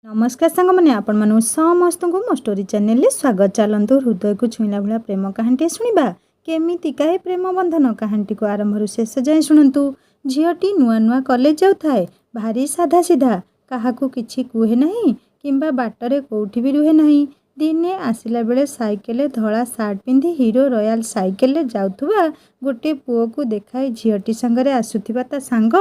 नमस्कार सांग मैंने आपण मानू समस्त को मो स्टोरी चैनल में स्वागत। चलतु हृदय को छुईला भाया प्रेम कहानी शुणा केमितिका ए प्रेम बंधन कहानी को आरंभ शेष जाए शुणु। झीटी नुआ नुआ कॉलेज जाऊे भारी साधा सीधा क्या किसी कहे ना कि बाटर कौटी भी रुहे ना। दिने आसला बेले साइकेल धला सार्ट पिंधि हीरो रॉयल साइकेल जाऊथुबा गोटे पुओ को देखाई झीटी सांगरे आसुथिबा ता सांग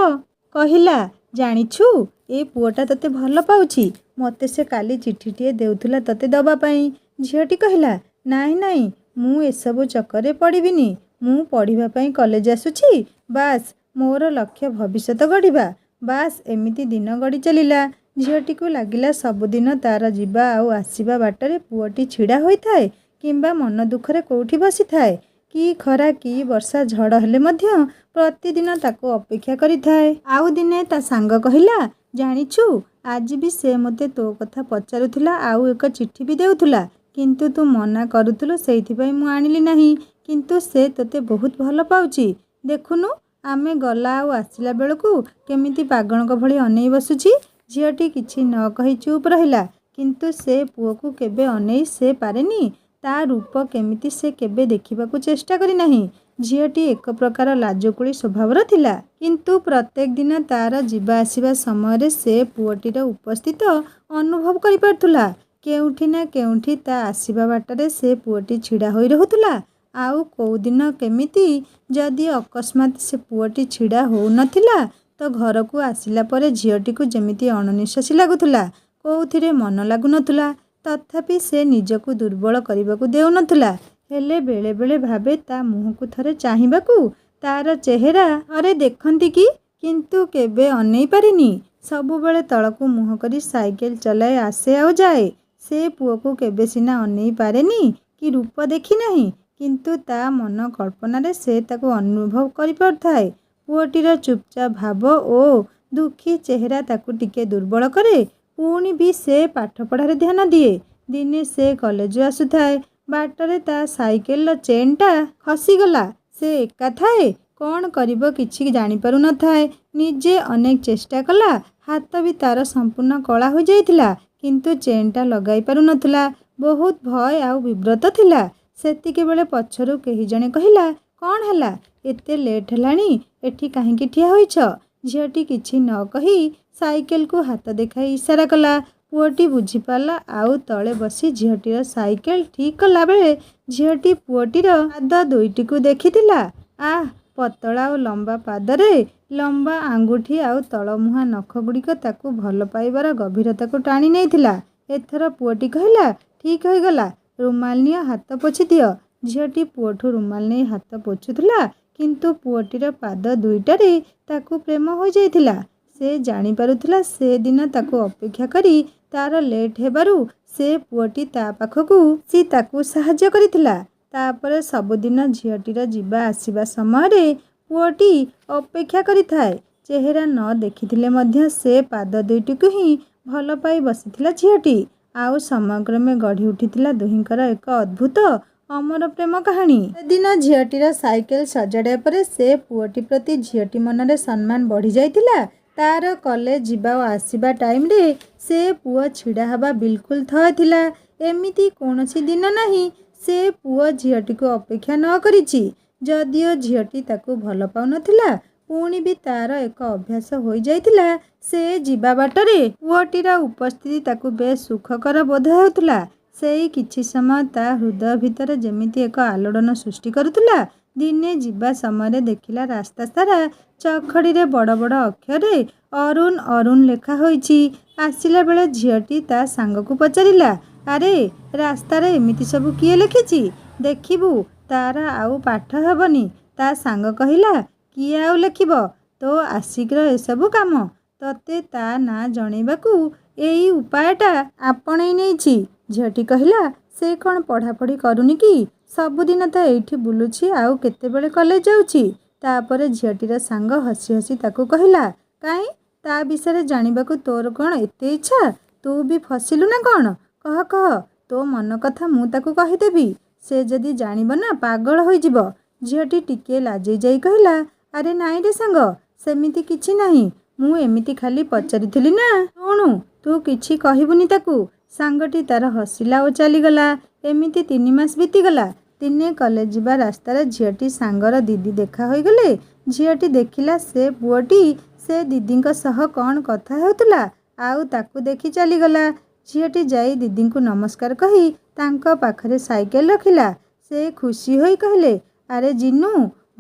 कहिला जानिछु ए पुओटा तते भल पाउछि मते से काली चिठीटे देउथुला तते दबा पाई। झीटी कहला नाई नाई मु एसबु चक्कर पड़िबिनी मु पढ़िबा पाई कॉलेज आसुछि बास मोर लक्ष्य भविष्यत गढ़िबा बास एमिति दिन गड़ी चलिला। झीटी को लगिला सबुदिन तार जीवा आउ आसीबा बाटरे पुओटी छिड़ा होइथाए किंबा मन दुखरे कोठी बसी थाए कि खरा कि वर्षा झड़ हेले मध्य प्रतिदिन ताको अपेक्षा करिथाए। आउ दिने ता सांग कहिला जानिछु आज भी से मते तो कथा पचारुथिला आउ एक चिट्ठी भी देउथुला किंतु तू मना करुथुलो सेइथिबाई मु आनिली नाही किंतु से तोते बहुत भल पाउची देखुनु आमे गला आउ आसिला बेलकु केमिति पागणक भली अनेई बसुची। झीटी किछि न कहि चुप रहिला किंतु से पुओ को केबे अनेई से पारेनी ता रूप केमिति से केबे देखिबाकू चेष्टा करी नाही। झीटी एक प्रकार लाजकुड़ी स्वभावर थिला किंतु प्रत्येक दिन तार जीवा आसीबा समय से पुओटीर उपस्थित अनुभव करि पारथुला। केउठी ना केउठी ता आसीबा बाटरे से पुओटी छिड़ा होई रहुथुला आउ कोउ दिन केमिति जदि अकस्मात से पुओटी छिड़ा हो नथिला तो घर को आसिला परे झीटी को जेमिति अणनिश्वासी लागुथुला कोउथिरे मन लागु नथुला तथापि से निजको दुर्बल करबाकू देउ नथुला। हेले बेले बेले भावे ता मुह को थरे चाहिबाकू तार चेहरा अरे देखंती कि किंतु केबे अनेई पारिनी सबु बेले तळकू मुह करी साइकेल चलाए आसे आउ जाए। से पुओ को केबे सिना अनेई पारेनी कि रूप देखी नाही किंतु ता मन कल्पना रे से ताको अनुभव करि पारथाए। पुओटीर चुपचाप भाव ओ दुखी चेहरा ताकू टिके दुर्बल करे पुणी भी से पाठ पढ़ारे ध्यान दिए। दिने से कॉलेज आसुथाए बाटरे ता साइकेल चेनटा खसीगला से एका थाए कौन करिबो किछि जानि पारु न थाए। निजे अनेक चेष्टा कला हाथ भी तार संपूर्ण कला हो जाइथिला किंतु चेनटा लगाई पारु नथुला बहुत भय आउ विव्रत थिला। सेतिके बेले पछरु केही जणे कहिला कौन हला एते लेट हेलानी एठी काहेकि ठिया होइछ। झीटी किछि न कही साइकेल को हाथ देखाई इशारा कला पुओटी बुझी पाला आउ तले बसी झीटीर साइकेल ठीक कला बेले झीटी पुओटीर पाद दुईटी को देखिथिला। आह पतला और लंबा पादरे लंबा आंगुठी आउ तलमुहा नख गुड़िक ताकू भल पाइबार गभीरता को टाणी नेइथिला। एथर पुओटी कहिला ठीक हो गला रुमाल नियो हाथ पोछि दियो। झीटी पुओठू रुमाल नहीं हाथ पोछुथुला किंतु पुओटीर पाद दुईटारे ताकू प्रेम हो जाइथिला। से जानी पारुथुला से दिन ताकू अपेक्षा करी तार लेट हेबारु से पुओटी ता पाखकू सी ताकू सहाय्य करिथिला। तापरे सबुदिन झीटीर जीवा आसीबा समय रे पुओटी अपेक्षा करिथाए। चेहरा न देखिथिले मध्य से पाद दुईटी को ही भल पाई बसिथिला झीटी आउ समग्रमे गढ़ी उठिथिला दुहिंकर एक अद्भुत अमर प्रेम कहानी। दिन झीटीर साइकेल सजाड़ा पर से पुओटी प्रति झीटी मनरे सम्मान बढ़ी जाइथिला। तार कॉलेज जीवा आसीबा टाइम रे से पुओ छिड़ा हवा बिल्कुल थय थिला। एमिति कोनोसी दिन नाही से पुओ झीटी को अपेक्षा न करिछि जदियो झीटी ताकू भल पाउ नथिला पुणी भी तार एक अभ्यास हो जाइथिला। से जीवा बाटरे पुओटीर उपस्थिति ताकू बेस सुखकर बोध हेउथुला। सेई किछि समय ता हृदय भितर जेमिति एक आलोड़न सृष्टि करुथुला। दिने जीवा समय देखिला रास्ता सारा चखड़ी रे बड़ बड़ अक्षरे अरुण अरुण लेखा होइछि। आसिला बेले झीटी ता सांग को पचारिला अरे रास्ता रे एमिति सब किए लिखिछि देखिबु तार आउ पाठ हेबनी। ता सांग कहिला किए आउ लेखिबो तो आसिकर एसबु काम तते ता ना जणैबाकू एई उपायटा आपणै नेइछि। झीटी कहिला से कौन पढ़ापढ़ी करूनी कि सबुदिन तो एठी बुलुछि आउ केतेबेले कॉलेज जाउछि। तापरे झीटीर सांग हसी हसी ताकू कहिला काई ता विषय जानिबाकू तोर कौन एते इच्छा तू भी फसिलु ना कौन कह कह तो मन कथा मु ताकू कहिदेबी से जदि जानिब ना पागल होई जिवो। झीटी टिके लाजै जाई कहिला अरे नाई रे सांग सेमिति किछि नाही मु एमिति खाली पचारिथिली ना। शुणु ତୁ କିଛି କହିବୁନି ତାକୁ। ସାଙ୍ଗଟି ତାର ହସିଲା ଓ ଚାଲିଗଲା। ଏମିତି 3 ମାସ ବିତିଗଲା। ଦିନେ କଲେଜ ଯିବା ରାସ୍ତାରେ ଝିଅଟି ସାଙ୍ଗର ଦିଦି ଦେଖା ହୋଇଗଲେ। ଝିଅଟି ଦେଖିଲା ସେ ପୁଅଟି ସେ ଦିଦିଙ୍କ ସହ କ'ଣ କଥା ହେଉଥିଲା ଆଉ ତାକୁ ଦେଖି ଚାଲିଗଲା। ଝିଅଟି ଯାଇ ଦିଦିଙ୍କୁ ନମସ୍କାର କହି ତାଙ୍କ ପାଖରେ ସାଇକେଲ ରଖିଲା। ସେ ଖୁସି ହୋଇ କହିଲେ, ଆରେ ଜିନୁ,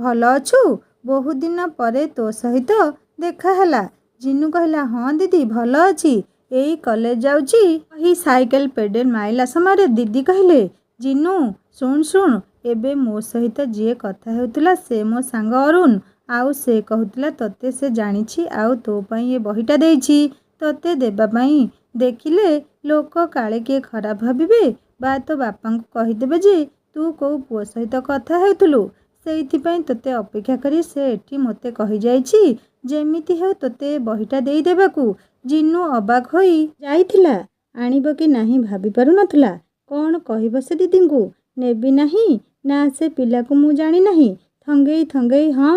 ଭଲ ଅଛୁ? ବହୁତ ଦିନ ପରେ ତୋ ସହିତ ଦେଖା ହେଲା। ଜିନୁ କହିଲା, ହଁ ଦିଦି, ଭଲ ଅଛି, ଏଇ କଲେଜ ଯାଉଛି। କହି ସାଇକେଲ ପେଡେଲ ମାରିଲା ସମୟରେ ଦିଦି କହିଲେ, ଜିନୁ ଶୁଣ, ଏବେ ମୋ ସହିତ ଯିଏ କଥା ହେଉଥିଲା ସେ ମୋ ସାଙ୍ଗ ଅରୁଣ। ଆଉ ସେ କହୁଥିଲା ତୋତେ ସେ ଜାଣିଛି ଆଉ ତୋ ପାଇଁ ଏ ବହିଟା ଦେଇଛି ତୋତେ ଦେବା ପାଇଁ। ଦେଖିଲେ ଲୋକ କାଳେ କିଏ ଖରାପ ଭାବିବେ ବା ତୋ ବାପାଙ୍କୁ କହିଦେବେ ଯେ ତୁ କୋଉ ପୁଅ ସହିତ କଥା ହେଉଥିଲୁ। ସେଇଥିପାଇଁ ତୋତେ ଅପେକ୍ଷା କରି ସେ ଏଠି ମୋତେ କହିଯାଇଛି ଯେମିତି ହେଉ ତୋତେ ଏ ବହିଟା ଦେଇଦେବାକୁ। ଜିନୁ ଅବାକ୍ ହୋଇ ଯାଇଥିଲା। ଆଣିବ କି ନାହିଁ ଭାବି ପାରୁନଥିଲା। କ'ଣ କହିବ ସେ ଦିଦିଙ୍କୁ? ନେବି ନାହିଁ ନା ସେ ପିଲାକୁ ମୁଁ ଜାଣି ନାହିଁ। ଥଙ୍ଗେଇ ହଁ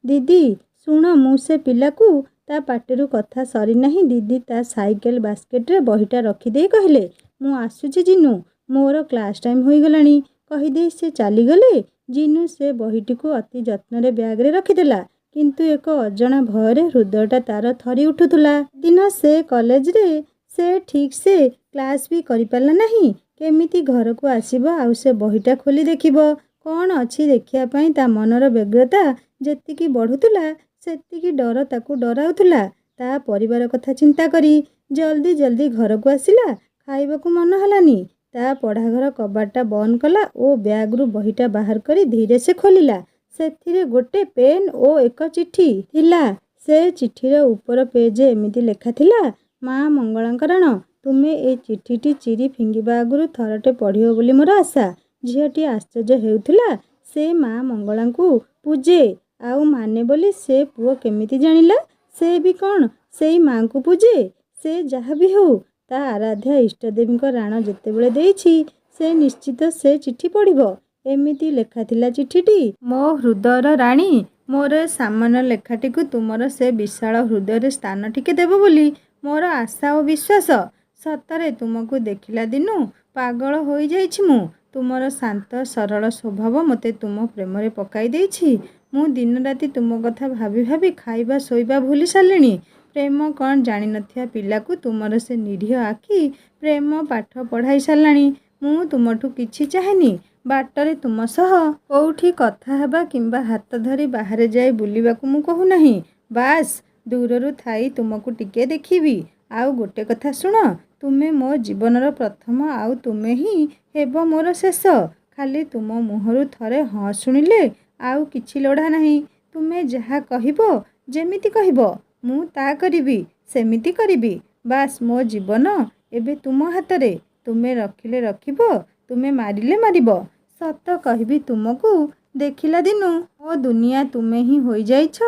ଦିଦି ଶୁଣ, ମୁଁ ସେ ପିଲାକୁ। ତା ପାଟିରୁ କଥା ସରିନାହିଁ ଦିଦି ତା ସାଇକେଲ ବାସ୍କେଟରେ ବହିଟା ରଖିଦେଇ କହିଲେ, ମୁଁ ଆସୁଛି ଜିନୁ, ମୋର କ୍ଲାସ୍ ଟାଇମ୍ ହୋଇଗଲାଣି। କହିଦେଇ ସେ ଚାଲିଗଲେ। ଜିନୁ ସେ ବହିଟିକୁ ଅତି ଯତ୍ନରେ ବ୍ୟାଗରେ ରଖିଦେଲା। କିନ୍ତୁ ଏକ ଅଜଣା ଭୟରେ ହୃଦୟଟା ତାର ଥରି ଉଠୁଥିଲା। ଦିନ ସେ କଲେଜରେ ସେ ଠିକ୍ସେ କ୍ଲାସ୍ ବି କରିପାରିଲା ନାହିଁ। କେମିତି ଘରକୁ ଆସିବ ଆଉ ସେ ବହିଟା ଖୋଲି ଦେଖିବ? କ'ଣ ଅଛି ଦେଖିବା ପାଇଁ ତା ମନର ବ୍ୟଗ୍ରତା ଯେତିକି ବଢ଼ୁଥିଲା ସେତିକି ଡର ତାକୁ ଡରାଉଥିଲା। ତା ପରିବାର କଥା ଚିନ୍ତା କରି ଜଲ୍ଦି ଘରକୁ ଆସିଲା। ଖାଇବାକୁ ମନ ହେଲାନି। ତା ପଢ଼ାଘର କବାଟଟା ବନ୍ଦ କଲା ଓ ବ୍ୟାଗରୁ ବହିଟା ବାହାର କରି ଧୀରେ ସେ ଖୋଲିଲା। ସେଥିରେ ଗୋଟେ ପେନ୍ ଓ ଏକ ଚିଠି ଥିଲା। ସେ ଚିଠିର ଉପର ପେଜରେ ଏମିତି ଲେଖା ଥିଲା, ମା ମଙ୍ଗଳାଙ୍କରଣ, ତୁମେ ଏ ଚିଠିଟି ଚିରି ଫିଙ୍ଗିବା ଆଗରୁ ଥରଟେ ପଢ଼ିବ ବୋଲି ମୋର ଆଶା। ଝିଅଟି ଆଶ୍ଚର୍ଯ୍ୟ ହେଉଥିଲା। ସେ ମା ମଙ୍ଗଳାଙ୍କୁ ପୂଜେ ଆଉ ମାନେ ବୋଲି ସେ ପୁଅ କେମିତି ଜାଣିଲା? ସେ ବି କ'ଣ ସେଇ ମାଙ୍କୁ ପୂଜେ? ସେ ଯାହା ବି ହେଉ ତା ଆରାଧ୍ୟା ଇଷ୍ଟଦେବୀଙ୍କ ରାଣ ଯେତେବେଳେ ଦେଇଛି ସେ ନିଶ୍ଚିତ ସେ ଚିଠି ପଢ଼ିବ। ଏମିତି ଲେଖାଥିଲା ଚିଠିଟି, ମୋ ହୃଦୟର ରାଣୀ, ମୋର ଏ ସାମାନ୍ୟ ଲେଖାଟିକୁ ତୁମର ସେ ବିଶାଳ ହୃଦୟରେ ସ୍ଥାନ ଟିକେ ଦେବ ବୋଲି ମୋର ଆଶା ଓ ବିଶ୍ୱାସ। ସତରେ ତୁମକୁ ଦେଖିଲା ଦିନୁ ପାଗଳ ହୋଇଯାଇଛି ମୁଁ। ତୁମର ଶାନ୍ତ ସରଳ ସ୍ୱଭାବ ମୋତେ ତୁମ ପ୍ରେମରେ ପକାଇ ଦେଇଛି। ମୁଁ ଦିନରାତି ତୁମ କଥା ଭାବି ଭାବି ଖାଇବା ଶୋଇବା ଭୁଲି ସାରିଲିଣି। ପ୍ରେମ କ'ଣ ଜାଣିନଥିବା ପିଲାକୁ ତୁମର ସେ ନିରୀହ ଆଖି ପ୍ରେମ ପାଠ ପଢ଼ାଇ ସାରିଲାଣି। ମୁଁ ତୁମଠୁ କିଛି ଚାହେଁନି। ବାଟରେ ତୁମ ସହ କୋଉଠି କଥା ହେବା କିମ୍ବା ହାତ ଧରି ବାହାରେ ଯାଇ ବୁଲିବାକୁ ମୁଁ କହୁନାହିଁ। ବାସ୍ ଦୂରରୁ ଥାଇ ତୁମକୁ ଟିକେ ଦେଖିବି। ଆଉ ଗୋଟେ କଥା ଶୁଣ, ତୁମେ ମୋ ଜୀବନର ପ୍ରଥମ ଆଉ ତୁମେ ହିଁ ହେବ ମୋର ଶେଷ। ଖାଲି ତୁମ ମୁହଁରୁ ଥରେ ହଁ ଶୁଣିଲେ ଆଉ କିଛି ଲୋଡ଼ା ନାହିଁ। ତୁମେ ଯାହା କହିବ, ଯେମିତି କହିବ, ମୁଁ ତା କରିବି, ସେମିତି କରିବି। ବାସ୍ ମୋ ଜୀବନ ଏବେ ତୁମ ହାତରେ। ତୁମେ ରଖିଲେ ରଖିବ, ତୁମେ ମାରିଲେ ମାରିବ। ସତ କହିବି, ତୁମକୁ ଦେଖିଲା ଦିନୁ ମୋ ଦୁନିଆ ତୁମେ ହିଁ ହୋଇଯାଇଛ।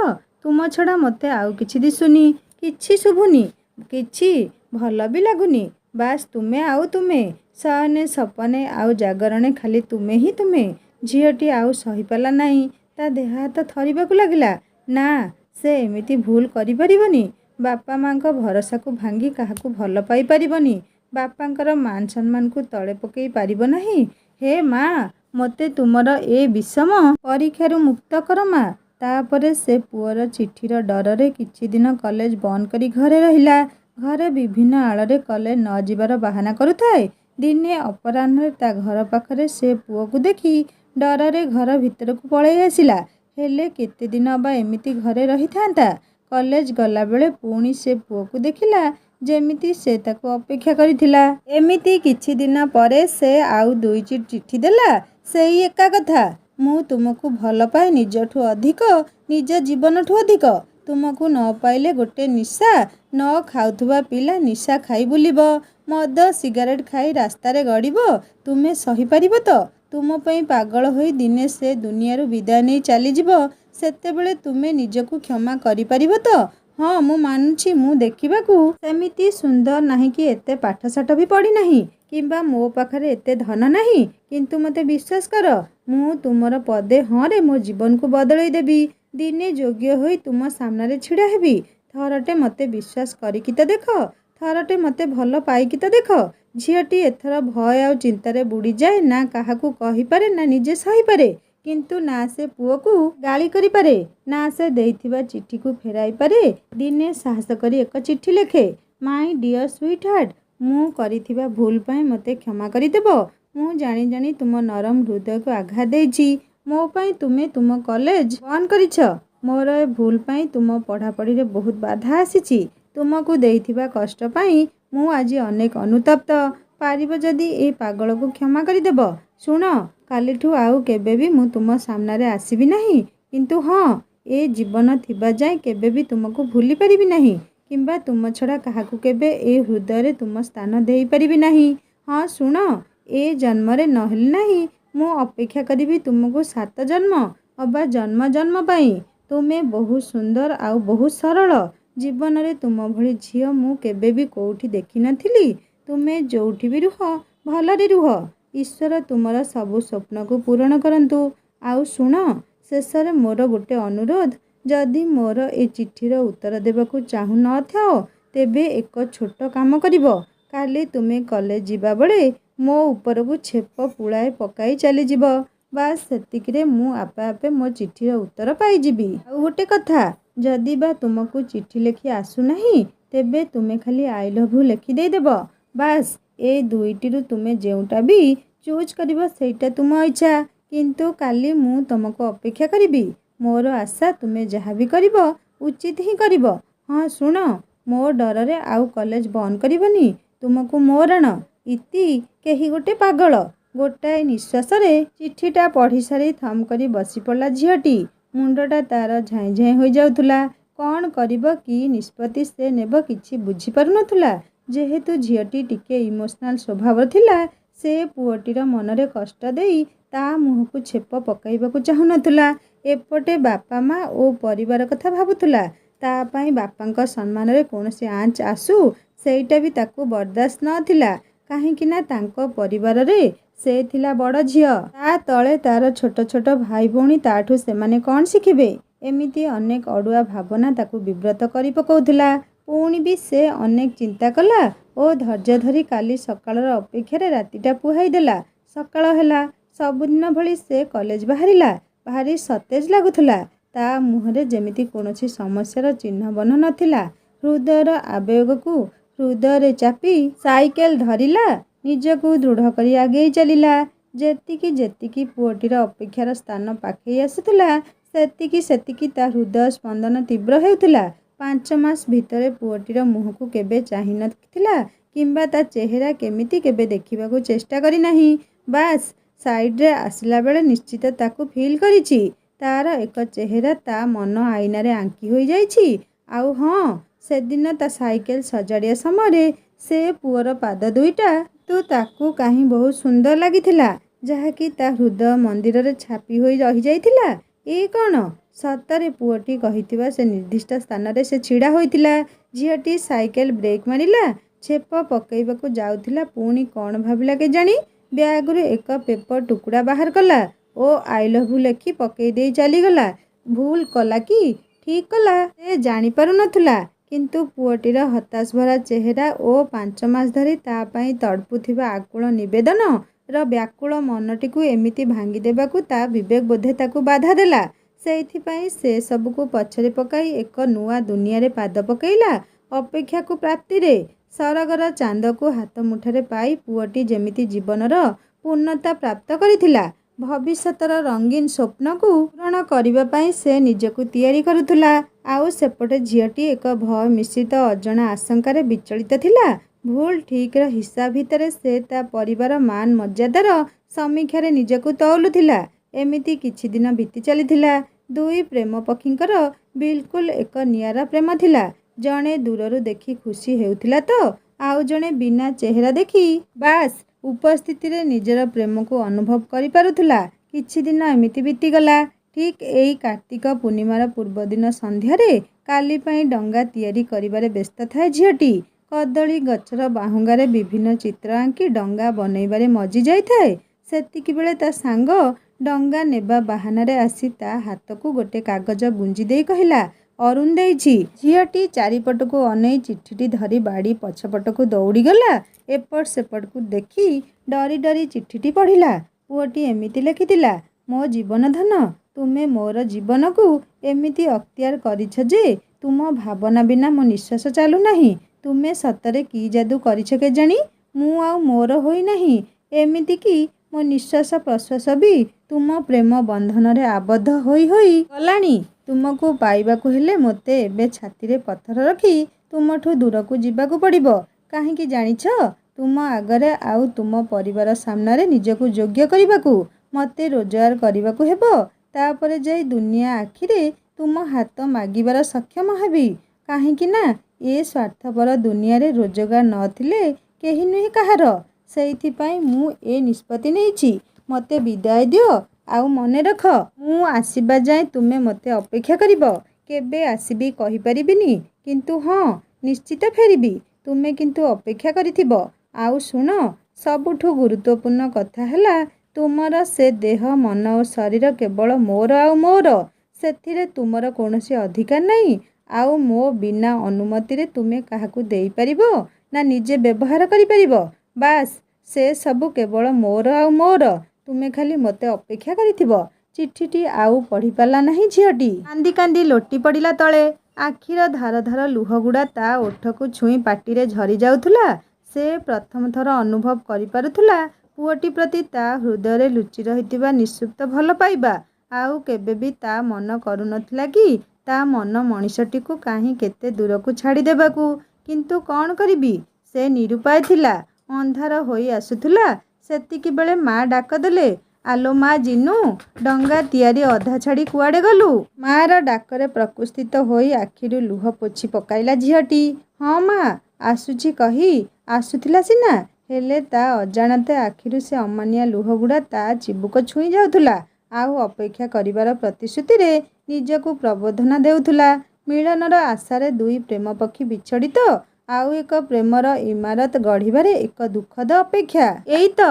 ତୁମ ଛଡ଼ା ମୋତେ ଆଉ କିଛି ଦିଶୁନି, କିଛି ଶୁଭୁନି, କିଛି ଭଲ ବି ଲାଗୁନି। ବାସ୍ ତୁମେ ଆଉ ତୁମେ। ଶୟନେ ସପନେ ଆଉ ଜାଗରଣେ ଖାଲି ତୁମେ ହିଁ ତୁମେ। ଝିଅଟି ଆଉ ସହିପାରିଲା ନାହିଁ। ତା ଦେହ ହାତ ଥରିବାକୁ ଲାଗିଲା। ନା, ସେ ଏମିତି ଭୁଲ କରିପାରିବନି। ବାପା ମାଙ୍କ ଭରସାକୁ ଭାଙ୍ଗି କାହାକୁ ଭଲ ପାଇପାରିବନି। ବାପାଙ୍କର ମାନ ସମ୍ମାନକୁ ତଳେ ପକାଇ ପାରିବ ନାହିଁ। ହେ ମା, ମୋତେ ତୁମର ଏ ବିଷମ ପରୀକ୍ଷାରୁ ମୁକ୍ତ କର ମା। ତାପରେ ସେ ପୁଅର ଚିଠିର ଡରରେ କିଛି ଦିନ କଲେଜ ବନ୍ଦ କରି ଘରେ ରହିଲା। ଘରେ ବିଭିନ୍ନ ଆଳରେ କଲେଜ ନ ଯିବାର ବାହାନା କରୁଥାଏ। ଦିନେ ଅପରାହ୍ନରେ ତା ଘର ପାଖରେ ସେ ପୁଅକୁ ଦେଖି ଡରରେ ଘର ଭିତରକୁ ପଳାଇ ଆସିଲା। ହେଲେ କେତେ ଦିନ ବା ଏମିତି ଘରେ ରହିଥାନ୍ତା? କଲେଜ ଗଲାବେଳେ ପୁଣି ସେ ପୁଅକୁ ଦେଖିଲା ଯେମିତି ସେ ତାକୁ ଅପେକ୍ଷା କରିଥିଲା। ଏମିତି କିଛି ଦିନ ପରେ ସେ ଆଉ 2ଟି ଚିଠି ଦେଲା। ସେଇ ଏକା କଥା, ମୁଁ ତୁମକୁ ଭଲ ପାଏ ନିଜଠୁ ଅଧିକ, ନିଜ ଜୀବନଠୁ ଅଧିକ। ତୁମକୁ ନ ପାଇଲେ ଗୋଟେ ନିଶା ନ ଖାଉଥିବା ପିଲା ନିଶା ଖାଇ ବୁଲିବ, ମଦ ସିଗାରେଟ୍ ଖାଇ ରାସ୍ତାରେ ଗଡ଼ିବ। ତୁମେ ସହିପାରିବ ତ? ତୁମ ପାଇଁ ପାଗଳ ହୋଇ ଦିନେ ସେ ଦୁନିଆରୁ ବିଦାୟ ନେଇ ଚାଲିଯିବ। ସେତେବେଳେ ତୁମେ ନିଜକୁ କ୍ଷମା କରିପାରିବ ତ? ହଁ, ମୁଁ ମାନୁଛି ମୁଁ ଦେଖିବାକୁ ସେମିତି ସୁନ୍ଦର ନାହିଁ କି ଏତେ ପାଠଶାଠ ବି ପଢ଼ିନାହିଁ କିମ୍ବା ମୋ ପାଖରେ ଏତେ ଧନ ନାହିଁ। କିନ୍ତୁ ମୋତେ ବିଶ୍ୱାସ କର, ମୁଁ ତୁମର ପଦେ ହଁରେ ମୋ ଜୀବନକୁ ବଦଳେଇ ଦେବି। ଦିନେ ଯୋଗ୍ୟ ହୋଇ ତୁମ ସାମ୍ନାରେ ଛିଡ଼ା ହେବି। ଥରଟେ ମୋତେ ବିଶ୍ୱାସ କରିକି ତ ଦେଖ। ଥରଟେ ମୋତେ ଭଲ ପାଇକି ତ ଦେଖ। ଝିଅଟି ଏଥର ଭୟ ଆଉ ଚିନ୍ତାରେ ବୁଡ଼ିଯାଏ। ନା କାହାକୁ କହିପାରେ ନା ନିଜେ ସହିପାରେ। କିନ୍ତୁ ନା ସେ ପୁଅକୁ ଗାଳି କରିପାରେ, ନା ସେ ଦେଇଥିବା ଚିଠିକୁ ଫେରାଇ ପାରେ। ଦିନେ ସାହସ କରି ଏକ ଚିଠି ଲେଖେ। ମାଇ ଡିଅର ସୁଇଟ୍ ହାର୍ଟ, ମୁଁ କରିଥିବା ଭୁଲ ପାଇଁ ମୋତେ କ୍ଷମା କରିଦେବ। ମୁଁ ଜାଣି ଜାଣି ତୁମ ନରମ ହୃଦୟକୁ ଆଘାତ ଦେଇଛି। ମୋ ପାଇଁ ତୁମେ ତୁମ କଲେଜ ବନ୍ଦ କରିଛ। ମୋର ଏ ଭୁଲ ପାଇଁ ତୁମ ପଢ଼ାପଢ଼ିରେ ବହୁତ ବାଧା ଆସିଛି। ତୁମକୁ ଦେଇଥିବା କଷ୍ଟ ପାଇଁ ମୁଁ ଆଜି ଅନେକ ଅନୁତପ୍ତ। ପାରିବ ଯଦି ଏଇ ପାଗଳକୁ କ୍ଷମା କରିଦେବ। ଶୁଣ, କାଲିଠୁ ଆଉ କେବେ ବି ମୁଁ ତୁମ ସାମ୍ନାରେ ଆସିବି ନାହିଁ। କିନ୍ତୁ ହଁ, ଏ ଜୀବନ ଥିବା ଯାଏ କେବେ ବି ତୁମକୁ ଭୁଲି ପାରିବି ନାହିଁ, କିମ୍ବା ତୁମ ଛଡ଼ା କାହାକୁ କେବେ ଏ ହୃଦୟରେ ତୁମ ସ୍ଥାନ ଦେଇପାରିବି ନାହିଁ। ହଁ ଶୁଣ, ଏ ଜନ୍ମରେ ନହେଲେ ନାହିଁ ମୁଁ ଅପେକ୍ଷା କରିବି ତୁମକୁ 7 ଜନ୍ମ ଅବା ଜନ୍ମ ଜନ୍ମ ପାଇଁ। ତୁମେ ବହୁତ ସୁନ୍ଦର ଆଉ ବହୁତ ସରଳ। ଜୀବନରେ ତୁମ ଭଳି ଝିଅ ମୁଁ କେବେ ବି କେଉଁଠି ଦେଖିନଥିଲି। ତୁମେ ଯେଉଁଠି ବି ରୁହ, ଭଲରେ ରୁହ। ଈଶ୍ୱର ତୁମର ସବୁ ସ୍ୱପ୍ନକୁ ପୂରଣ କରନ୍ତୁ। ଆଉ ଶୁଣ, ଶେଷରେ ମୋର ଗୋଟେ ଅନୁରୋଧ। ଯଦି ମୋର ଏ ଚିଠିର ଉତ୍ତର ଦେବାକୁ ଚାହୁଁ ନଥାଅ, ତେବେ ଏକ ଛୋଟ କାମ କରିବ। କାଲି ତୁମେ କଲେଜ ଯିବାବେଳେ ମୋ ଉପରକୁ ଛେପ ପୁଳାଏ ପକାଇ ଚାଲିଯିବ। ବାସ୍ ସେତିକିରେ ମୁଁ ଆପେ ଆପେ ମୋ ଚିଠିର ଉତ୍ତର ପାଇଯିବି। ଆଉ ଗୋଟେ କଥା, ଯଦି ବା ତୁମକୁ ଚିଠି ଲେଖି ଆସୁନାହିଁ, ତେବେ ତୁମେ ଖାଲି ଆଇ ଲଭ୍ ୟୁ ଲେଖି ଦେଇଦେବ। ବାସ୍ ଏ ଦୁଇଟିରୁ ତୁମେ ଯେଉଁଟା ବି ଚୁଜ୍ କରିବ ସେଇଟା ତୁମ ଇଚ୍ଛା। କିନ୍ତୁ କାଲି ମୁଁ ତୁମକୁ ଅପେକ୍ଷା କରିବି। ମୋର ଆଶା ତୁମେ ଯାହା ବି କରିବ ଉଚିତ ହିଁ କରିବ। ହଁ ଶୁଣ, ମୋ ଡରରେ ଆଉ କଲେଜ ବନ୍ଦ କରିବନି। ତୁମକୁ ମୋ ରାଣ। ଇତି କେହି ଗୋଟେ ପାଗଳ। ଗୋଟାଏ ନିଶ୍ୱାସରେ ଚିଠିଟା ପଢ଼ି ସାରି ଥମ୍ କରି ବସି ପଡ଼ିଲା ଝିଅଟି। ମୁଣ୍ଡଟା ତାର ଝାଇଁ ଝାଇଁ ହୋଇଯାଉଥିଲା। କ'ଣ କରିବ, କି ନିଷ୍ପତ୍ତି ସେ ନେବ କିଛି ବୁଝିପାରୁନଥିଲା। ଯେହେତୁ ଝିଅଟି ଟିକେ ଇମୋସନାଲ ସ୍ୱଭାବର ଥିଲା, ସେ ପୁଅଟିର ମନରେ କଷ୍ଟ ଦେଇ ତା ମୁହଁକୁ ଛେପ ପକାଇବାକୁ ଚାହୁଁନଥିଲା। ଏପଟେ ବାପା ମା ଓ ପରିବାର କଥା ଭାବୁଥିଲା। ତା ପାଇଁ ବାପାଙ୍କ ସମ୍ମାନରେ କୌଣସି ଆଞ୍ଚ ଆସୁ, ସେଇଟା ବି ତାକୁ ବରଦାସ୍ତ ନଥିଲା। କାହିଁକି ନା ତାଙ୍କ ପରିବାରରେ ସେ ଥିଲା ବଡ଼ ଝିଅ। ତା ତଳେ ତାର ଛୋଟ ଛୋଟ ଭାଇ ଭଉଣୀ। ତାଠୁ ସେମାନେ କ'ଣ ଶିଖିବେ? ଏମିତି ଅନେକ ଅଡ଼ୁଆ ଭାବନା ତାକୁ ବିବ୍ରତ କରି ପକାଉଥିଲା। ପୁଣି ବି ସେ ଅନେକ ଚିନ୍ତା କଲା ଓ ଧୈର୍ଯ୍ୟ ଧରି କାଲି ସକାଳର ଅପେକ୍ଷାରେ ରାତିଟା ପୁହାଇ ଦେଲା। ସକାଳ ହେଲା। ସବୁଦିନ ଭଳି ସେ କଲେଜ ବାହାରିଲା। ଭାରି ସତେଜ ଲାଗୁଥିଲା। ତା ମୁହଁରେ ଯେମିତି କୌଣସି ସମସ୍ୟାର ଚିହ୍ନ ବର୍ଣ୍ଣ ନଥିଲା। ହୃଦୟର ଆବେଗକୁ ହୃଦୟରେ ଚାପି ସାଇକେଲ ଧରିଲା। ନିଜକୁ ଦୃଢ଼ କରି ଆଗେଇ ଚାଲିଲା। ଯେତିକି ଯେତିକି ପୁଅଟିର ଅପେକ୍ଷାର ସ୍ଥାନ ପାଖେଇ ଆସୁଥିଲା, ସେତିକି ସେତିକି ତା ହୃଦୟ ସ୍ପନ୍ଦନ ତୀବ୍ର ହେଉଥିଲା। 5 ମାସ ଭିତରେ ପୁଅଟିର ମୁହଁକୁ କେବେ ଚାହିଁ ନଥିଲା, କିମ୍ବା ତା ଚେହେରା କେମିତି କେବେ ଦେଖିବାକୁ ଚେଷ୍ଟା କରିନାହିଁ। ବାସ୍ ସାଇଡ଼ରେ ଆସିଲା ବେଳେ ନିଶ୍ଚିତ ତାକୁ ଫିଲ୍ କରିଛି। ତାର ଏକ ଚେହେରା ତା ମନ ଆଇନାରେ ଆଙ୍କି ହୋଇଯାଇଛି। ଆଉ ହଁ, ସେଦିନ ତା ସାଇକେଲ ସଜାଡ଼ିବା ସମୟରେ ସେ ପୁଅର ପାଦ ଦୁଇଟା ତାକୁ କାହିଁ ବହୁତ ସୁନ୍ଦର ଲାଗିଥିଲା, ଯାହାକି ତା ହୃଦୟ ମନ୍ଦିରରେ ଛାପି ହୋଇ ରହିଯାଇଥିଲା। ଏ କ'ଣ ସତରେ ପୁଅଟି କହିଥିବା ସେ ନିର୍ଦ୍ଦିଷ୍ଟ ସ୍ଥାନରେ ସେ ଛିଡ଼ା ହୋଇଥିଲା? ଝିଅଟି ସାଇକେଲ ବ୍ରେକ୍ ମାରିଲା। ଛେପ ପକାଇବାକୁ ଯାଉଥିଲା। ପୁଣି କ'ଣ ଭାବିଲା କେଜାଣି, ବ୍ୟାଗରୁ ଏକ ପେପର ଟୁକୁଡ଼ା ବାହାର କଲା ଓ ଆଇ ଲଭ୍ ୟୁ ଲେଖି ପକାଇ ଦେଇ ଚାଲିଗଲା। ଭୁଲ କଲା କି ଠିକ୍ କଲା ସେ ଜାଣିପାରୁନଥିଲା। କିନ୍ତୁ ପୁଅଟିର ହତାଶ ଭରା ଚେହେରା ଓ 5 ମାସ ଧରି ତା ପାଇଁ ତଡ଼ପୁଥିବା ଆକୁଳ ନିବେଦନର ବ୍ୟାକୁଳ ମନଟିକୁ ଏମିତି ଭାଙ୍ଗି ଦେବାକୁ ତା ବିବେକ ବୋଧେ ତାକୁ ବାଧା ଦେଲା। ସେଇଥିପାଇଁ ସେ ସବୁକୁ ପଛରେ ପକାଇ ଏକ ନୂଆ ଦୁନିଆରେ ପାଦ ପକାଇଲା। ଅପେକ୍ଷାକୁ ପ୍ରାପ୍ତିରେ ସରଗର ଚାନ୍ଦକୁ ହାତ ମୁଠାରେ ପାଇ ପୁଅଟି ଯେମିତି ଜୀବନର ପୂର୍ଣ୍ଣତା ପ୍ରାପ୍ତ କରିଥିଲା। ଭବିଷ୍ୟତର ରଙ୍ଗୀନ ସ୍ୱପ୍ନକୁ ପୂରଣ କରିବା ପାଇଁ ସେ ନିଜକୁ ତିଆରି କରୁଥିଲା। ଆଉ ସେପଟେ ଝିଅଟି ଏକ ଭୟ ମିଶ୍ରିତ ଅଜଣା ଆଶଙ୍କାରେ ବିଚଳିତ ଥିଲା। ଭୁଲ ଠିକ୍ର ହିସାବ ଭିତରେ ସେ ତା ପରିବାର ମାନ ମର୍ଯ୍ୟାଦାର ସମୀକ୍ଷାରେ ନିଜକୁ ତଉଲୁଥିଲା। ଏମିତି କିଛି ଦିନ ବିତି ଚାଲିଥିଲା। ଦୁଇ ପ୍ରେମ ପକ୍ଷୀଙ୍କର ବିଲକୁଲ ଏକ ନିଆରା ପ୍ରେମ ଥିଲା। ଜଣେ ଦୂରରୁ ଦେଖି ଖୁସି ହେଉଥିଲା ତ ଆଉ ଜଣେ ବିନା ଚେହେରା ଦେଖି ବାସ୍ ଉପସ୍ଥିତିରେ ନିଜର ପ୍ରେମକୁ ଅନୁଭବ କରିପାରୁଥିଲା। କିଛି ଦିନ ଏମିତି ବିତିଗଲା। ଠିକ୍ ଏଇ କାର୍ତ୍ତିକ ପୂର୍ଣ୍ଣିମାର ପୂର୍ବଦିନ ସନ୍ଧ୍ୟାରେ କାଲି ପାଇଁ ଡଙ୍ଗା ତିଆରି କରିବାରେ ବ୍ୟସ୍ତ ଥାଏ ଝିଅଟି। କଦଳୀ ଗଛର ବାହୁଙ୍ଗାରେ ବିଭିନ୍ନ ଚିତ୍ର ଆଙ୍କି ଡଙ୍ଗା ବନେଇବାରେ ମଜି ଯାଇଥାଏ। ସେତିକିବେଳେ ତା ସାଙ୍ଗ ଡଙ୍ଗା ନେବା ବାହାନାରେ ଆସି ତା ହାତକୁ ଗୋଟେ କାଗଜ ଗୁଞ୍ଜି ଦେଇ କହିଲା, ଅରୁଣ ଦେଇଛି। ଝିଅଟି ଚାରିପଟକୁ ଅନେଇ ଚିଠିଟି ଧରି ବାଡ଼ି ପଛପଟକୁ ଦୌଡ଼ିଗଲା। ଏପଟ ସେପଟକୁ ଦେଖି ଡରି ଡରି ଚିଠିଟି ପଢ଼ିଲା। ପୁଅଟି ଏମିତି ଲେଖିଥିଲା, ମୋ ଜୀବନ ଧନ, ତୁମେ ମୋର ଜୀବନକୁ ଏମିତି ଅକ୍ତିଆର କରିଛ ଯେ ତୁମ ଭାବନା ବିନା ମୋ ନିଶ୍ୱାସ ଚାଲୁନାହିଁ। ତୁମେ ସତରେ କି ଯାଦୁ କରିଛ କେଜାଣି? ମୁଁ ଆଉ ମୋର ହୋଇନାହିଁ। ଏମିତିକି ମୋ ନିଶ୍ୱାସ ପ୍ରଶ୍ୱାସ ବି ତୁମ ପ୍ରେମ ବନ୍ଧନରେ ଆବଦ୍ଧ ହୋଇ ହୋଇ ଗଲାଣି। ତୁମକୁ ପାଇବାକୁ ହେଲେ ମୋତେ ଏବେ ଛାତିରେ ପଥର ରଖି ତୁମଠୁ ଦୂରକୁ ଯିବାକୁ ପଡ଼ିବ। କାହିଁକି ଜାଣିଛ? ତୁମ ଆଗରେ ଆଉ ତୁମ ପରିବାର ସାମ୍ନାରେ ନିଜକୁ ଯୋଗ୍ୟ କରିବାକୁ ମୋତେ ରୋଜଗାର କରିବାକୁ ହେବ। ତାପରେ ଯାଇ ଦୁନିଆ ଆଖିରେ ତୁମ ହାତ ମାଗିବାର ସକ୍ଷମ ହେବି। କାହିଁକି ନା ଏ ସ୍ୱାର୍ଥପର ଦୁନିଆରେ ରୋଜଗାର ନଥିଲେ କେହି ନୁହେଁ କାହାର। ସେଇଥିପାଇଁ ମୁଁ ଏ ନିଷ୍ପତ୍ତି ନେଇଛି। ମୋତେ ବିଦାୟ ଦିଅ। ଆଉ ମନେ ରଖ, ମୁଁ ଆସିବା ଯାଏଁ ତୁମେ ମୋତେ ଅପେକ୍ଷା କରିବ। କେବେ ଆସିବି କହିପାରିବିନି, କିନ୍ତୁ ହଁ, ନିଶ୍ଚିତ ଫେରିବି। ତୁମେ କିନ୍ତୁ ଅପେକ୍ଷା କରିଥିବ। ଆଉ ଶୁଣ, ସବୁଠୁ ଗୁରୁତ୍ୱପୂର୍ଣ୍ଣ କଥା ହେଲା, ତୁମର ସେ ଦେହ, ମନ ଓ ଶରୀର କେବଳ ମୋର ଆଉ ମୋର। ସେଥିରେ ତୁମର କୌଣସି ଅଧିକାର ନାହିଁ। ଆଉ ମୋ ବିନା ଅନୁମତିରେ ତୁମେ କାହାକୁ ଦେଇପାରିବ ନା ନିଜେ ବ୍ୟବହାର କରିପାରିବ। ବାସ୍, ସେ ସବୁ କେବଳ ମୋର ଆଉ ମୋର। ତୁମେ ଖାଲି ମୋତେ ଅପେକ୍ଷା କରିଥିବ। ଚିଠିଟି ଆଉ ପଢ଼ିପାରିଲା ନାହିଁ ଝିଅଟି। କାନ୍ଦି କାନ୍ଦି ଲୋଟି ପଡ଼ିଲା ତଳେ। ଆଖିର ଧାର ଧାର ଲୁହଗୁଡ଼ା ତା ଓଠକୁ ଛୁଇଁ ପାଟିରେ ଝରି ଯାଉଥିଲା। ସେ ପ୍ରଥମ ଥର ଅନୁଭବ କରିପାରୁଥିଲା ପୁଅଟି ପ୍ରତି ତା ହୃଦୟରେ ଲୁଚି ରହିଥିବା ନିଃସୁପ୍ତ ଭଲ ପାଇବା। ଆଉ କେବେ ବି ତା ମନ କରୁନଥିଲା କି ତା ମନ ମଣିଷଟିକୁ କାହିଁ କେତେ ଦୂରକୁ ଛାଡ଼ି ଦେବାକୁ। କିନ୍ତୁ କ'ଣ କରିବି? ସେ ନିରୁପାୟ ଥିଲା। ଅନ୍ଧାର ହୋଇ ଆସୁଥିଲା। ସେତିକିବେଳେ ମା ଡାକ ଦେଲେ, ଆଲୋ ମା ଜିନୁ, ଡଙ୍ଗା ତିଆରି ଅଧା ଛାଡ଼ି କୁଆଡ଼େ ଗଲୁ? ମା'ର ଡାକରେ ପ୍ରକୃତିସ୍ଥ ହୋଇ ଆଖିରୁ ଲୁହ ପୋଛି ପକାଇଲା ଝିଅଟି। ହଁ ମା, ଆସୁଛି କହି ଆସୁଥିଲା ସିନା, ହେଲେ ତା ଅଜାଣତେ ଆଖିରୁ ସେ ଅମାନିଆ ଲୁହଗୁଡ଼ା ତା ଚିବୁକ ଛୁଇଁ ଯାଉଥିଲା। ଆଉ ଅପେକ୍ଷା କରିବାର ପ୍ରତିଶ୍ରୁତିରେ ନିଜକୁ ପ୍ରବୋଧନା ଦେଉଥିଲା। ମିଳନର ଆଶାରେ ଦୁଇ ପ୍ରେମ ପକ୍ଷୀ ବିଛଡ଼ିତ ଆଉ ଏକ ପ୍ରେମର ଇମାରତ ଗଢ଼ିବାରେ ଏକ ଦୁଃଖଦ ଅପେକ୍ଷା। ଏଇ ତ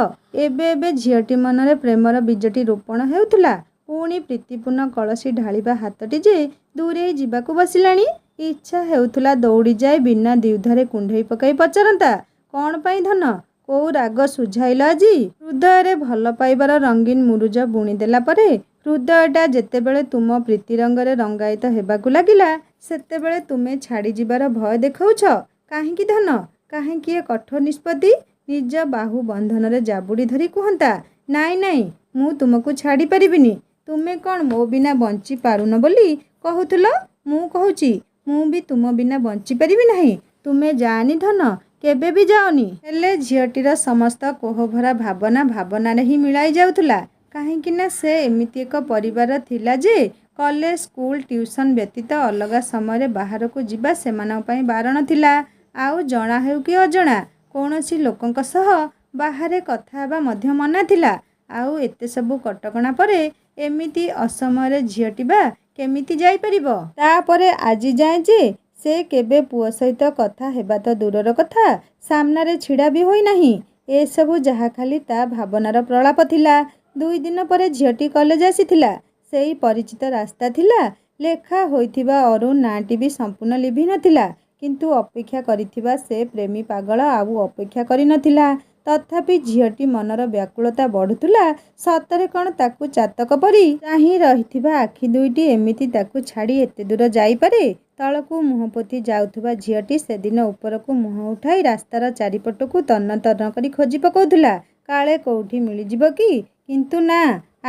ଏବେ ଏବେ ଝିଅଟି ମନରେ ପ୍ରେମର ବୀଜଟି ରୋପଣ ହେଉଥିଲା। ପୁଣି ପ୍ରୀତିପୂର୍ଣ୍ଣ କଳସୀ ଢାଳିବା ହାତଟି ଯେ ଦୂରେଇ ଯିବାକୁ ବସିଲାଣି। ଇଚ୍ଛା ହେଉଥିଲା ଦୌଡ଼ି ଯାଇ ବିନା ଦ୍ୱିଧାରେ କୁଣ୍ଢେଇ ପକାଇ ପଚାରନ୍ତା, କ'ଣ ପାଇଁ ଧନ? କୋଉ ରାଗ ସୁଝାଇଲ ଆଜି? ହୃଦୟରେ ଭଲ ପାଇବାର ରଙ୍ଗୀନ ମୁରୁଜ ବୁଣିଦେଲା ପରେ ହୃଦୟଟା ଯେତେବେଳେ ତୁମ ପ୍ରୀତି ରଙ୍ଗରେ ରଙ୍ଗାୟିତ ହେବାକୁ ଲାଗିଲା, ସେତେବେଳେ ତୁମେ ଛାଡ଼ି ଯିବାର ଭୟ ଦେଖାଉଛ। କାହିଁକି ଧନ? କାହିଁକି ଏ କଠୋର ନିଷ୍ପତ୍ତି? ନିଜ ବାହୁ ବନ୍ଧନରେ ଜାବୁଡ଼ି ଧରି କୁହନ୍ତା, ନାଇଁ ନାଇଁ, ମୁଁ ତୁମକୁ ଛାଡ଼ି ପାରିବିନି। ତୁମେ କ'ଣ ମୋ ବିନା ବଞ୍ଚି ପାରୁନ ବୋଲି କହୁଥିଲ? ମୁଁ କହୁଛି, ମୁଁ ବି ତୁମ ବିନା ବଞ୍ଚିପାରିବି ନାହିଁ। ତୁମେ ଯାଅନି ଧନ, କେବେ ବି ଯାଅନି। ହେଲେ ଝିଅଟିର ସମସ୍ତ କୋହଭରା ଭାବନା ଭାବନାରେ ହିଁ ମିଳାଇ ଯାଉଥିଲା। କାହିଁକି ନା ସେ ଏମିତି ଏକ ପରିବାର ଥିଲା ଯେ କଲେଜ, ସ୍କୁଲ, ଟ୍ୟୁସନ୍ ବ୍ୟତୀତ ଅଲଗା ସମୟରେ ବାହାରକୁ ଯିବା ସେମାନଙ୍କ ପାଇଁ ବାରଣ ଥିଲା। ଆଉ ଜଣା ହେଉ କି ଅଜଣା କୌଣସି ଲୋକଙ୍କ ସହ ବାହାରେ କଥା ହେବା ମଧ୍ୟ ମନା ଥିଲା। ଆଉ ଏତେ ସବୁ କଟକଣା ପରେ ଏମିତି ଅସମୟରେ ଝିଅଟି ବା କେମିତି ଯାଇପାରିବ? ତାପରେ ଆଜି ଯାଏଁ ଯେ ସେ କେବେ ପୁଅ ସହିତ କଥା ହେବା ତ ଦୂରର କଥା, ସାମ୍ନାରେ ଛିଡ଼ା ବି ହୋଇନାହିଁ। ଏସବୁ ଯାହା ଖାଲି ତା ଭାବନାର ପ୍ରଳାପ ଥିଲା। 2 ଦିନ ପରେ ଝିଅଟି କଲେଜ ଆସିଥିଲା। ସେଇ ପରିଚିତ ରାସ୍ତା ଥିଲା। ଲେଖା ହୋଇଥିବା ଅରୁଣ ନାଁଟି ବି ସମ୍ପୂର୍ଣ୍ଣ ଲିଭି ନଥିଲା। କିନ୍ତୁ ଅପେକ୍ଷା କରିଥିବା ସେ ପ୍ରେମୀ ପାଗଳ ଆଉ ଅପେକ୍ଷା କରିନଥିଲା। ତଥାପି ଝିଅଟି ମନର ବ୍ୟାକୁଳତା ବଢ଼ୁଥିଲା। ସତରେ କ'ଣ ତାକୁ ଚାତକ ପରି ଚାହିଁ ରହିଥିବା ଆଖି ଦୁଇଟି ଏମିତି ତାକୁ ଛାଡ଼ି ଏତେ ଦୂର ଯାଇପାରେ? ତଳକୁ ମୁହଁ ପୋତି ଯାଉଥିବା ଝିଅଟି ସେଦିନ ଉପରକୁ ମୁହଁ ଉଠାଇ ରାସ୍ତାର ଚାରିପଟକୁ ତନ୍ନ ତନ୍ନ କରି ଖୋଜି ପକାଉଥିଲା, କାଳେ କୋଉଠି ମିଳିଯିବ କି? କିନ୍ତୁ ନା,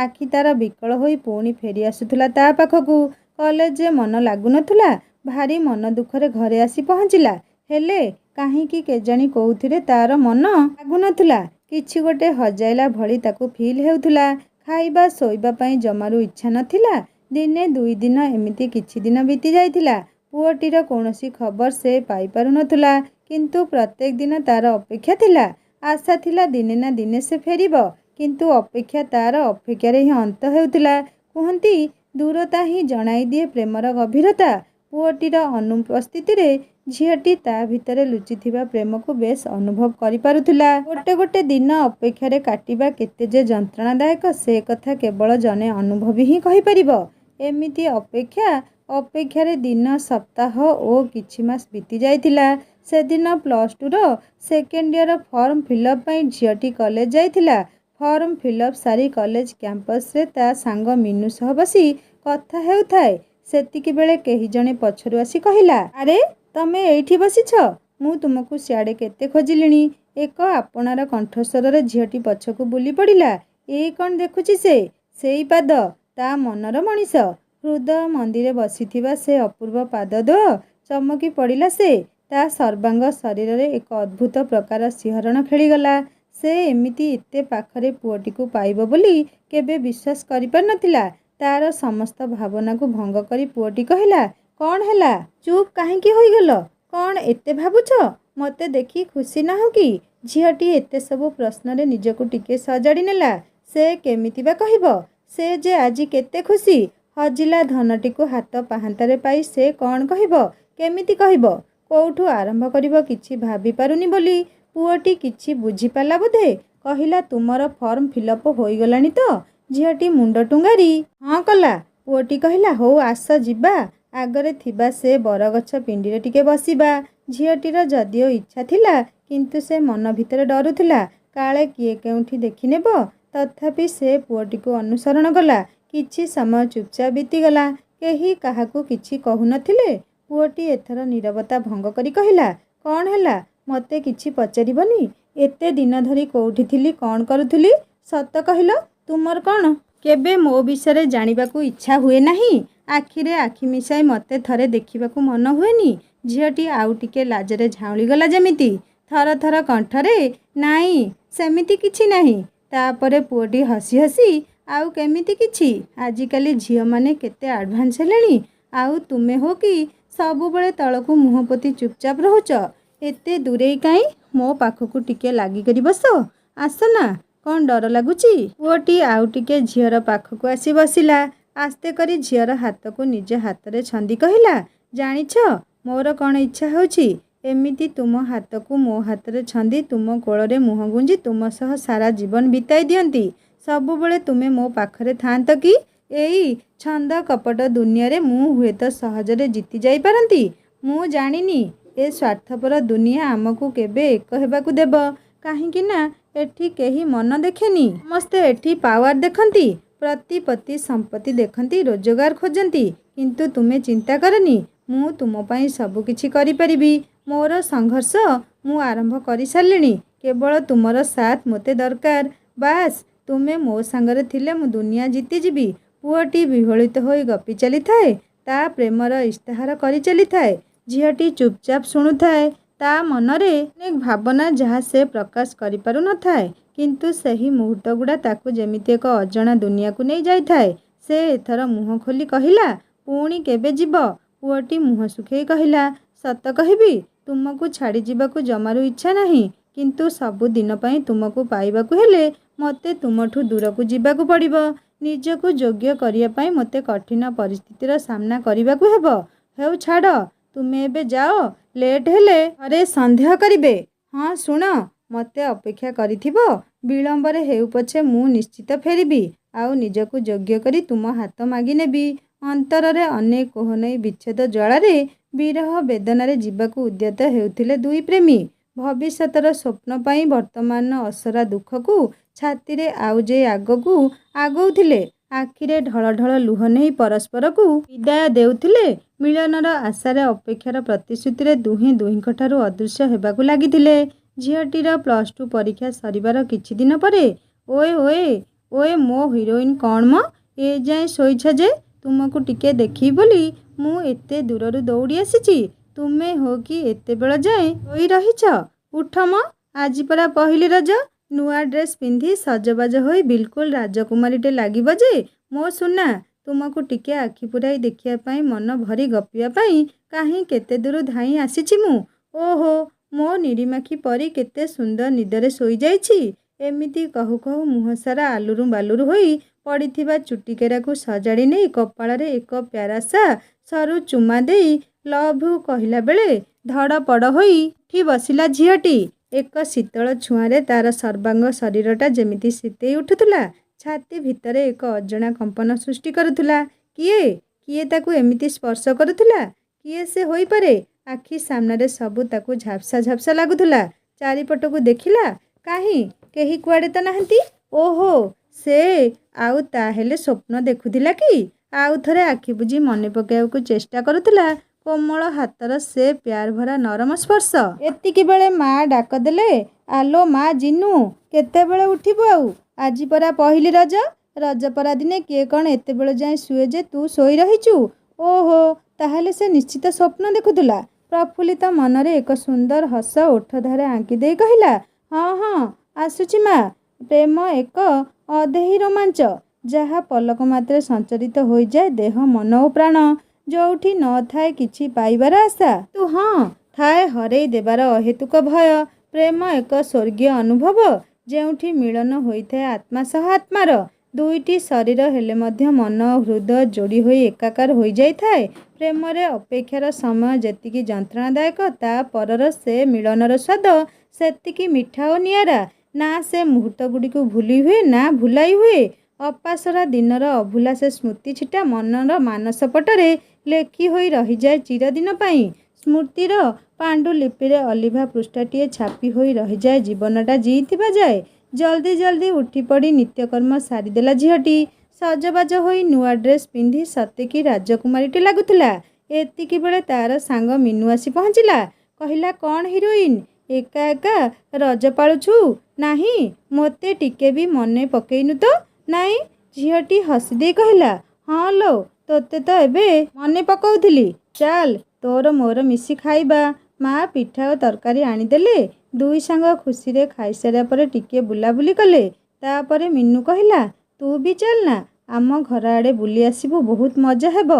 ଆଖି ତାର ବିକଳ ହୋଇ ପୁଣି ଫେରି ଆସୁଥିଲା ତା ପାଖକୁ। କଲେଜରେ ମନ ଲାଗୁନଥିଲା। ଭାରି ମନ ଦୁଃଖରେ ଘରେ ଆସି ପହଞ୍ଚିଲା। ହେଲେ କାହିଁକି କେଜାଣି କୋଉଥିରେ ତାର ମନ ଲାଗୁନଥିଲା। କିଛି ଗୋଟେ ହଜାଇଲା ଭଳି ତାକୁ ଫିଲ୍ ହେଉଥିଲା। ଖାଇବା ଶୋଇବା ପାଇଁ ଜମାରୁ ଇଚ୍ଛା ନଥିଲା। ଦିନେ 2 ଦିନ ଏମିତି କିଛି ଦିନ ବିତି ଯାଇଥିଲା। ପୁଅଟିର କୌଣସି ଖବର ସେ ପାଇପାରୁନଥିଲା। କିନ୍ତୁ ପ୍ରତ୍ୟେକ ଦିନ ତାର ଅପେକ୍ଷା ଥିଲା। ଆଶା ଥିଲା ଦିନେ ନା ଦିନେ ସେ ଫେରିବ। କିନ୍ତୁ ଅପେକ୍ଷା ତାର ଅପେକ୍ଷାରେ ହିଁ ଅନ୍ତ ହେଉଥିଲା। କୁହନ୍ତି, ଦୂରତା ହିଁ ଜଣାଇ ଦିଏ ପ୍ରେମର ଗଭୀରତା। ପୁଅଟିର ଅନୁପସ୍ଥିତିରେ ଝିଅଟି ତା ଭିତରେ ଲୁଚିଥିବା ପ୍ରେମକୁ ବେଶ୍ ଅନୁଭବ କରିପାରୁଥିଲା। ଗୋଟେ ଗୋଟେ ଦିନ ଅପେକ୍ଷାରେ କାଟିବା କେତେ ଯେ ଯନ୍ତ୍ରଣାଦାୟକ ସେ କଥା କେବଳ ଜଣେ ଅନୁଭବୀ ହିଁ କହିପାରିବ। ଏମିତି ଅପେକ୍ଷା ଅପେକ୍ଷାରେ ଦିନ ସପ୍ତାହ ଓ କିଛି ମାସ ବିତି ଯାଇଥିଲା। ସେଦିନ +2ର ସେକେଣ୍ଡ ଇୟର ଫର୍ମ ଫିଲ୍ଅପ୍ ପାଇଁ ଝିଅଟି କଲେଜ ଯାଇଥିଲା। ଫର୍ମ ଫିଲ୍ଅପ୍ ସାରି କଲେଜ କ୍ୟାମ୍ପସରେ ତା ସାଙ୍ଗ ମିନୁ ସହ ବସି କଥା ହେଉଥାଏ। ସେତିକିବେଳେ କେହି ଜଣେ ପଛରୁ ଆସି କହିଲା, ଆରେ ତମେ ଏଇଠି ବସିଛ? ମୁଁ ତୁମକୁ ସିଆଡ଼େ କେତେ ଖୋଜିଲିଣି। ଏକ ଆପଣାର କଣ୍ଠସ୍ୱରରେ ଝିଅଟି ପଛକୁ ବୁଲି ପଡ଼ିଲା। ଏଇ କ'ଣ ଦେଖୁଛି ସେ? ସେଇ ପାଦ, ତା ମନର ମଣିଷ। ହୃଦୟ ମନ୍ଦିରେ ବସିଥିବା ସେ ଅପୂର୍ବ ପାଦଦ୍ୱୟ। ଚମକି ପଡ଼ିଲା ସେ। ତା ସର୍ବାଙ୍ଗ ଶରୀରରେ ଏକ ଅଦ୍ଭୁତ ପ୍ରକାର ଶିହରଣ ଖେଳିଗଲା। ସେ ଏମିତି ଏତେ ପାଖରେ ପୁଅଟିକୁ ପାଇବ ବୋଲି କେବେ ବିଶ୍ୱାସ କରିପାରିନଥିଲା। ତାର ସମସ୍ତ ଭାବନାକୁ ଭଙ୍ଗ କରି ପୁଅଟି କହିଲା, କ'ଣ ହେଲା? ଚୁପ୍ କାହିଁକି ହୋଇଗଲ? କ'ଣ ଏତେ ଭାବୁଛ? ମୋତେ ଦେଖି ଖୁସି ନାହଁ କି? ଝିଅଟି ଏତେ ସବୁ ପ୍ରଶ୍ନରେ ନିଜକୁ ଟିକେ ସଜାଡ଼ି ନେଲା। ସେ କେମିତି ବା କହିବ? ସେ ଯେ ଆଜି କେତେ ଖୁସି। ହଜିଲା ଧନଟିକୁ ହାତ ପାହାନ୍ତାରେ ପାଇ ସେ କ'ଣ କହିବ? କେମିତି କହିବ? କୋଉଠୁ ଆରମ୍ଭ କରିବ କିଛି ଭାବି ପାରୁନି ବୋଲି ପୁଅଟି କିଛି ବୁଝିପାରିଲା ବୋଧେ। କହିଲା, ତୁମର ଫର୍ମ ଫିଲ୍ଅପ୍ ହୋଇଗଲାଣି ତ? ଝିଅଟି ମୁଣ୍ଡ ଟୁଙ୍ଗାରି ହଁ କଲା। ପୁଅଟି କହିଲା, ହଉ ଆସ ଯିବା। ଆଗରେ ଥିବା ସେ ବରଗଛ ପିଣ୍ଡିରେ ଟିକେ ବସିବା। ଝିଅଟିର ଯଦିଓ ଇଚ୍ଛା ଥିଲା, କିନ୍ତୁ ସେ ମନ ଭିତରେ ଡରୁଥିଲା, କାଳେ କିଏ କେଉଁଠି ଦେଖିନେବ। ତଥାପି ସେ ପୁଅଟିକୁ ଅନୁସରଣ କଲା। କିଛି ସମୟ ଚୁପଚାପ ବିତିଗଲା। କେହି କାହାକୁ କିଛି କହୁନଥିଲେ। ପୁଅଟି ଏଥର ନୀରବତା ଭଙ୍ଗ କରି କହିଲା, କ'ଣ ହେଲା? ମୋତେ କିଛି ପଚାରିବନି? ଏତେ ଦିନ ଧରି କୋଉଠି ଥିଲି, କ'ଣ କରୁଥିଲି? ସତ କହିଲ, ତୁମର କ'ଣ କେବେ ମୋ ବିଷୟରେ ଜାଣିବାକୁ ଇଚ୍ଛା ହୁଏ ନାହିଁ? ଆଖିରେ ଆଖି ମିଶାଇ ମୋତେ ଥରେ ଦେଖିବାକୁ ମନ ହୁଏନି? ଝିଅଟି ଆଉ ଟିକେ ଲାଜରେ ଝାଉଁଳିଗଲା ଯେମିତି। ଥର ଥର କଣ୍ଠରେ, ନାଇଁ ସେମିତି କିଛି ନାହିଁ। ତାପରେ ପୁଅଟି ହସି ହସି, ଆଉ କେମିତି କିଛି? ଆଜିକାଲି ଝିଅମାନେ କେତେ ଆଡ଼ଭାନ୍ସ ହେଲେଣି। ଆଉ ତୁମେ ହୋ କି ସବୁବେଳେ ତଳକୁ ମୁହଁ ପୋତି ଚୁପଚାପ ରହୁଛ। ଏତେ ଦୂରେଇ କାହିଁ? ମୋ ପାଖକୁ ଟିକେ ଲାଗିକରି ବସ। ଆସ ନା, କ'ଣ ଡର ଲାଗୁଛି? ପୁଅଟି ଆଉ ଟିକେ ଝିଅର ପାଖକୁ ଆସି ବସିଲା। ଆସ୍ତେ କରି ଝିଅର ହାତକୁ ନିଜ ହାତରେ ଛନ୍ଦି କହିଲା, ଜାଣିଛ ମୋର କ'ଣ ଇଚ୍ଛା ହେଉଛି? ଏମିତି ତୁମ ହାତକୁ ମୋ ହାତରେ ଛନ୍ଦି ତୁମ କୋଳରେ ମୁହଁ ଗୁଞ୍ଜି ତୁମ ସହ ସାରା ଜୀବନ ବିତାଇ ଦିଅନ୍ତି। ସବୁବେଳେ ତୁମେ ମୋ ପାଖରେ ଥାଆନ୍ତ କି? ଏଇ ଛନ୍ଦ କପଟ ଦୁନିଆରେ ମୁଁ ହୁଏତ ସହଜରେ ଜିତି ଯାଇପାରନ୍ତି। ମୁଁ ଜାଣିନି ଏ ସ୍ୱାର୍ଥପର ଦୁନିଆ ଆମକୁ କେବେ ଏକ ହେବାକୁ ଦେବ। କାହିଁକି ନା ଏଠି କେହି ମନ ଦେଖେନି। ସମସ୍ତେ ଏଠି ପାୱାର ଦେଖନ୍ତି, ପ୍ରତିପତ୍ତି ସମ୍ପତ୍ତି ଦେଖନ୍ତି, ରୋଜଗାର ଖୋଜନ୍ତି। କିନ୍ତୁ ତୁମେ ଚିନ୍ତା କରନି, ମୁଁ ତୁମ ପାଇଁ ସବୁ କିଛି କରିପାରିବି। ମୋର ସଂଘର୍ଷ ମୁଁ ଆରମ୍ଭ କରିସାରିଲିଣି। କେବଳ ତୁମର ସାଥ୍ ମୋତେ ଦରକାର। ବାସ୍, ତୁମେ ମୋ ସାଙ୍ଗରେ ଥିଲେ ମୁଁ ଦୁନିଆ ଜିତିଯିବି। ପୁଅଟି ବିହ୍ୱଳିତ ହୋଇ ଗପି ଚାଲିଥାଏ। ତା ପ୍ରେମର ଇସ୍ତାହାର କରି ଚାଲିଥାଏ। ଝିଅଟି ଚୁପଚାପ ଶୁଣୁଥାଏ। ତା ମନରେ ଅନେକ ଭାବନା ଯାହା ସେ ପ୍ରକାଶ କରିପାରୁନଥାଏ। କିନ୍ତୁ ସେହି ମୁହୂର୍ତ୍ତଗୁଡ଼ା ତାକୁ ଯେମିତି ଏକ ଅଜଣା ଦୁନିଆକୁ ନେଇ ଯାଇଥାଏ। ସେ ଏଥର ମୁହଁ ଖୋଲି କହିଲା, ପୁଣି କେବେ ଯିବ? ପୁଅଟି ମୁହଁ ଶୁଖେଇ କହିଲା, ସତ କହିବି, ତୁମକୁ ଛାଡ଼ି ଯିବାକୁ ଜମାରୁ ଇଚ୍ଛା ନାହିଁ। କିନ୍ତୁ ସବୁ ଦିନ ପାଇଁ ତୁମକୁ ପାଇବାକୁ ହେଲେ ମୋତେ ତୁମଠୁ ଦୂରକୁ ଯିବାକୁ ପଡ଼ିବ। ନିଜକୁ ଯୋଗ୍ୟ କରିବା ପାଇଁ ମୋତେ କଠିନ ପରିସ୍ଥିତିର ସାମ୍ନା କରିବାକୁ ହେବ। ହେଉ ଛାଡ଼, ତୁମେ ଏବେ ଯାଅ। ଲେଟ୍ ହେଲେ ଘରେ ସନ୍ଦେହ କରିବେ। ହଁ ଶୁଣ, ମୋତେ ଅପେକ୍ଷା କରିଥିବ। ବିଳମ୍ବରେ ହେଉ ପଛେ ମୁଁ ନିଶ୍ଚିତ ଫେରିବି। ଆଉ ନିଜକୁ ଯୋଗ୍ୟ କରି ତୁମ ହାତ ମାଗି ନେବି। ଅନ୍ତରରେ ଅନେକ କୋହ ନେଇ ବିଚ୍ଛେଦ ଜ୍ୱାଳାରେ ବିରହ ବେଦନାରେ ଯିବାକୁ ଉଦ୍ୟତ ହେଉଥିଲେ ଦୁଇ ପ୍ରେମୀ। ଭବିଷ୍ୟତର ସ୍ୱପ୍ନ ପାଇଁ ବର୍ତ୍ତମାନର ଅସରା ଦୁଃଖକୁ ଛାତିରେ ଆଉଜେଇ ଆଗକୁ ଆଗଉଥିଲେ। ଆଖିରେ ଢଳ ଢଳ ଲୁହ ନେଇ ପରସ୍ପରକୁ ବିଦାୟ ଦେଉଥିଲେ। ମିଳନର ଆଶାରେ, ଅପେକ୍ଷାର ପ୍ରତିଶ୍ରୁତିରେ ଦୁହେଁ ଦୁହିଁଙ୍କଠାରୁ ଅଦୃଶ୍ୟ ହେବାକୁ ଲାଗିଥିଲେ। ଝିଅଟିର +2 ପରୀକ୍ଷା ସରିବାର କିଛି ଦିନ ପରେ, ଓଏ ଓଏ ଓଏ ମୋ ହିରୋଇନ୍ କ'ଣ ମ? ଏ ଯାଏଁ ଶୋଇଛ ଯେ? ତୁମକୁ ଟିକେ ଦେଖିବି ବୋଲି ମୁଁ ଏତେ ଦୂରରୁ ଦୌଡ଼ି ଆସିଛି। ତୁମେ ହୋ କି ଏତେବେଳ ଯାଏଁ ଶୋଇ ରହିଛ? ଉଠ ମ, ଆଜି ପରା ପହିଲି ରଜ। ନୂଆ ଡ୍ରେସ୍ ପିନ୍ଧି ସଜବାଜ ହୋଇ ବିଲକୁଲ ରାଜକୁମାରୀଟେ ଲାଗିବ ଯେ ମୋ ସୁନା। ତୁମକୁ ଟିକେ ଆଖି ପୁରାଇ ଦେଖିବା ପାଇଁ, ମନ ଭରି ଗପିବା ପାଇଁ କାହିଁ କେତେ ଦୂର ଧାଇଁ ଆସିଛି ମୁଁ। ଓହୋ, ମୋ ନିରିମାଖି ପରି କେତେ ସୁନ୍ଦର ନିଦରେ ଶୋଇଯାଇଛି। ଏମିତି କହୁ କହୁ ମୁହଁ ସାରା ଆଲୁରୁ ବାଲୁରୁ ହୋଇ ପଡ଼ିଥିବା ଚୁଟିକେରାକୁ ସଜାଡ଼ି ନେଇ କପାଳରେ ଏକ ପ୍ୟାରାସା ସରୁ ଚୁମା ଦେଇ ଲଭ୍ ୟୁ କହିଲା ବେଳେ ଧଡ଼ପଡ଼ ହୋଇ ଉଠି ବସିଲା ଝିଅଟି। ଏକ ଶୀତଳ ଛୁଆଁରେ ତାର ସର୍ବାଙ୍ଗ ଶରୀରଟା ଯେମିତି ଶୀତେଇ ଉଠୁଥିଲା। ଛାତି ଭିତରେ ଏକ ଅଜଣା କମ୍ପନ ସୃଷ୍ଟି କରୁଥିଲା। କିଏ? କିଏ ତାକୁ ଏମିତି ସ୍ପର୍ଶ କରୁଥିଲା? କିଏ ସେ ହୋଇପାରେ? ଆଖି ସାମ୍ନାରେ ସବୁ ତାକୁ ଝାପ୍ସା ଝାପ୍ସା ଲାଗୁଥିଲା। ଚାରିପଟକୁ ଦେଖିଲା, କାହିଁ କେହି କୁଆଡ଼େ ତ ନାହାନ୍ତି। ଓହୋ, ସେ ଆଉ ତାହେଲେ ସ୍ୱପ୍ନ ଦେଖୁଥିଲା କି? ଆଉ ଥରେ ଆଖି ବୁଜି ମନେ ପକାଇବାକୁ ଚେଷ୍ଟା କରୁଥିଲା କୋମଳ ହାତର ସେ ପ୍ୟାର ଭରା ନରମ ସ୍ପର୍ଶ। ଏତିକି ବେଳେ ମା ଡାକ ଦେଲେ, ଆଲୋ ମା ଜିନୁ, କେତେବେଳେ ଉଠିବୁ ଆଉ? ଆଜି ପରା ପହିଲି ରଜ। ରଜପରା ଦିନେ କିଏ କ'ଣ ଏତେବେଳ ଯାଏଁ ଶୁଏ ଯେ ତୁ ଶୋଇ ରହିଛୁ? ଓହୋ, ତାହେଲେ ସେ ନିଶ୍ଚିତ ସ୍ୱପ୍ନ ଦେଖୁଥିଲା। ପ୍ରଫୁଲ୍ଲିତ ମନରେ ଏକ ସୁନ୍ଦର ହସ ଓଠଧାରେ ଆଙ୍କି ଦେଇ କହିଲା, ହଁ ହଁ, ଆସୁଛି ମା। ପ୍ରେମ ଏକ ଅଦେହି ରୋମାଞ୍ଚ, ଯାହା ପଲକ ମାତ୍ରେ ସଞ୍ଚରିତ ହୋଇଯାଏ ଦେହ, ମନ ଓ ପ୍ରାଣ। ଯୋଉଠି ନଥାଏ କିଛି ପାଇବାର ଆଶା, ତୁ ହଁ ଥାଏ ହରେଇ ଦେବାର ଅହେତୁକ ଭୟ। ପ୍ରେମ ଏକ ସ୍ୱର୍ଗୀୟ ଅନୁଭବ, ଯେଉଁଠି ମିଳନ ହୋଇଥାଏ ଆତ୍ମା ସହ ଆତ୍ମାର। ଦୁଇଟି ଶରୀର ହେଲେ ମଧ୍ୟ ମନ ଓ ହୃଦୟ ଯୋଡ଼ି ହୋଇ ଏକାକାର ହୋଇଯାଇଥାଏ। ପ୍ରେମରେ ଅପେକ୍ଷାର ସମୟ ଯେତିକି ଯନ୍ତ୍ରଣାଦାୟକ, ତା ପରର ସେ ମିଳନର ସ୍ୱାଦ ସେତିକି ମିଠା ଓ ନିଆରା। ନା ସେ ମୁହୂର୍ତ୍ତଗୁଡ଼ିକୁ ଭୁଲି ହୁଏ, ନା ଭୁଲାଇ ହୁଏ। ଅପାସରା ଦିନର ଅଭୁଲା ସେ ସ୍ମୃତି ଛିଟା ମନର ମାନସପଟରେ ଲେଖି ହୋଇ ରହିଯାଏ ଚିରଦିନ ପାଇଁ। ସ୍ମୃତିର ପାଣ୍ଡୁଲିପିରେ ଅଲିଭା ପୃଷ୍ଠାଟିଏ ଛାପି ହୋଇ ରହିଯାଏ ଜୀବନଟା ଜିଇଥିବା ଯାଏ। ଜଲ୍ଦି ଜଲ୍ଦି ଉଠିପଡ଼ି ନିତ୍ୟକର୍ମ ସାରିଦେଲା ଝିଅଟି। ସଜବାଜ ହୋଇ ନୂଆ ଡ୍ରେସ୍ ପିନ୍ଧି ସତେକି ରାଜକୁମାରୀଟି ଲାଗୁଥିଲା। ଏତିକିବେଳେ ତାର ସାଙ୍ଗ ମିନୁ ଆସି ପହଞ୍ଚିଲା। କହିଲା, କ'ଣ ହିରୋଇନ୍, ଏକା ଏକା ରଜ ପାଳୁଛୁ? ନାହିଁ, ମୋତେ ଟିକେ ବି ମନେ ପକେଇନୁ ତ? ନାଇଁ। ଝିଅଟି ହସିଦେଇ କହିଲା, ହଁ ଲୋ, ତୋତେ ତ ଏବେ ମନେ ପକଉଥିଲି। ଚାଲ ତୋର ମୋର ମିଶି ଖାଇବା। ମା ପିଠା ଓ ତରକାରୀ ଆଣିଦେଲେ। ଦୁଇ ସାଙ୍ଗ ଖୁସିରେ ଖାଇସାରିବା ପରେ ଟିକେ ବୁଲାବୁଲି କଲେ। ତାପରେ ମିନୁ କହିଲା, ତୁ ବି ଚାଲ ନା, ଆମ ଘର ଆଡ଼େ ବୁଲି ଆସିବୁ, ବହୁତ ମଜା ହେବ।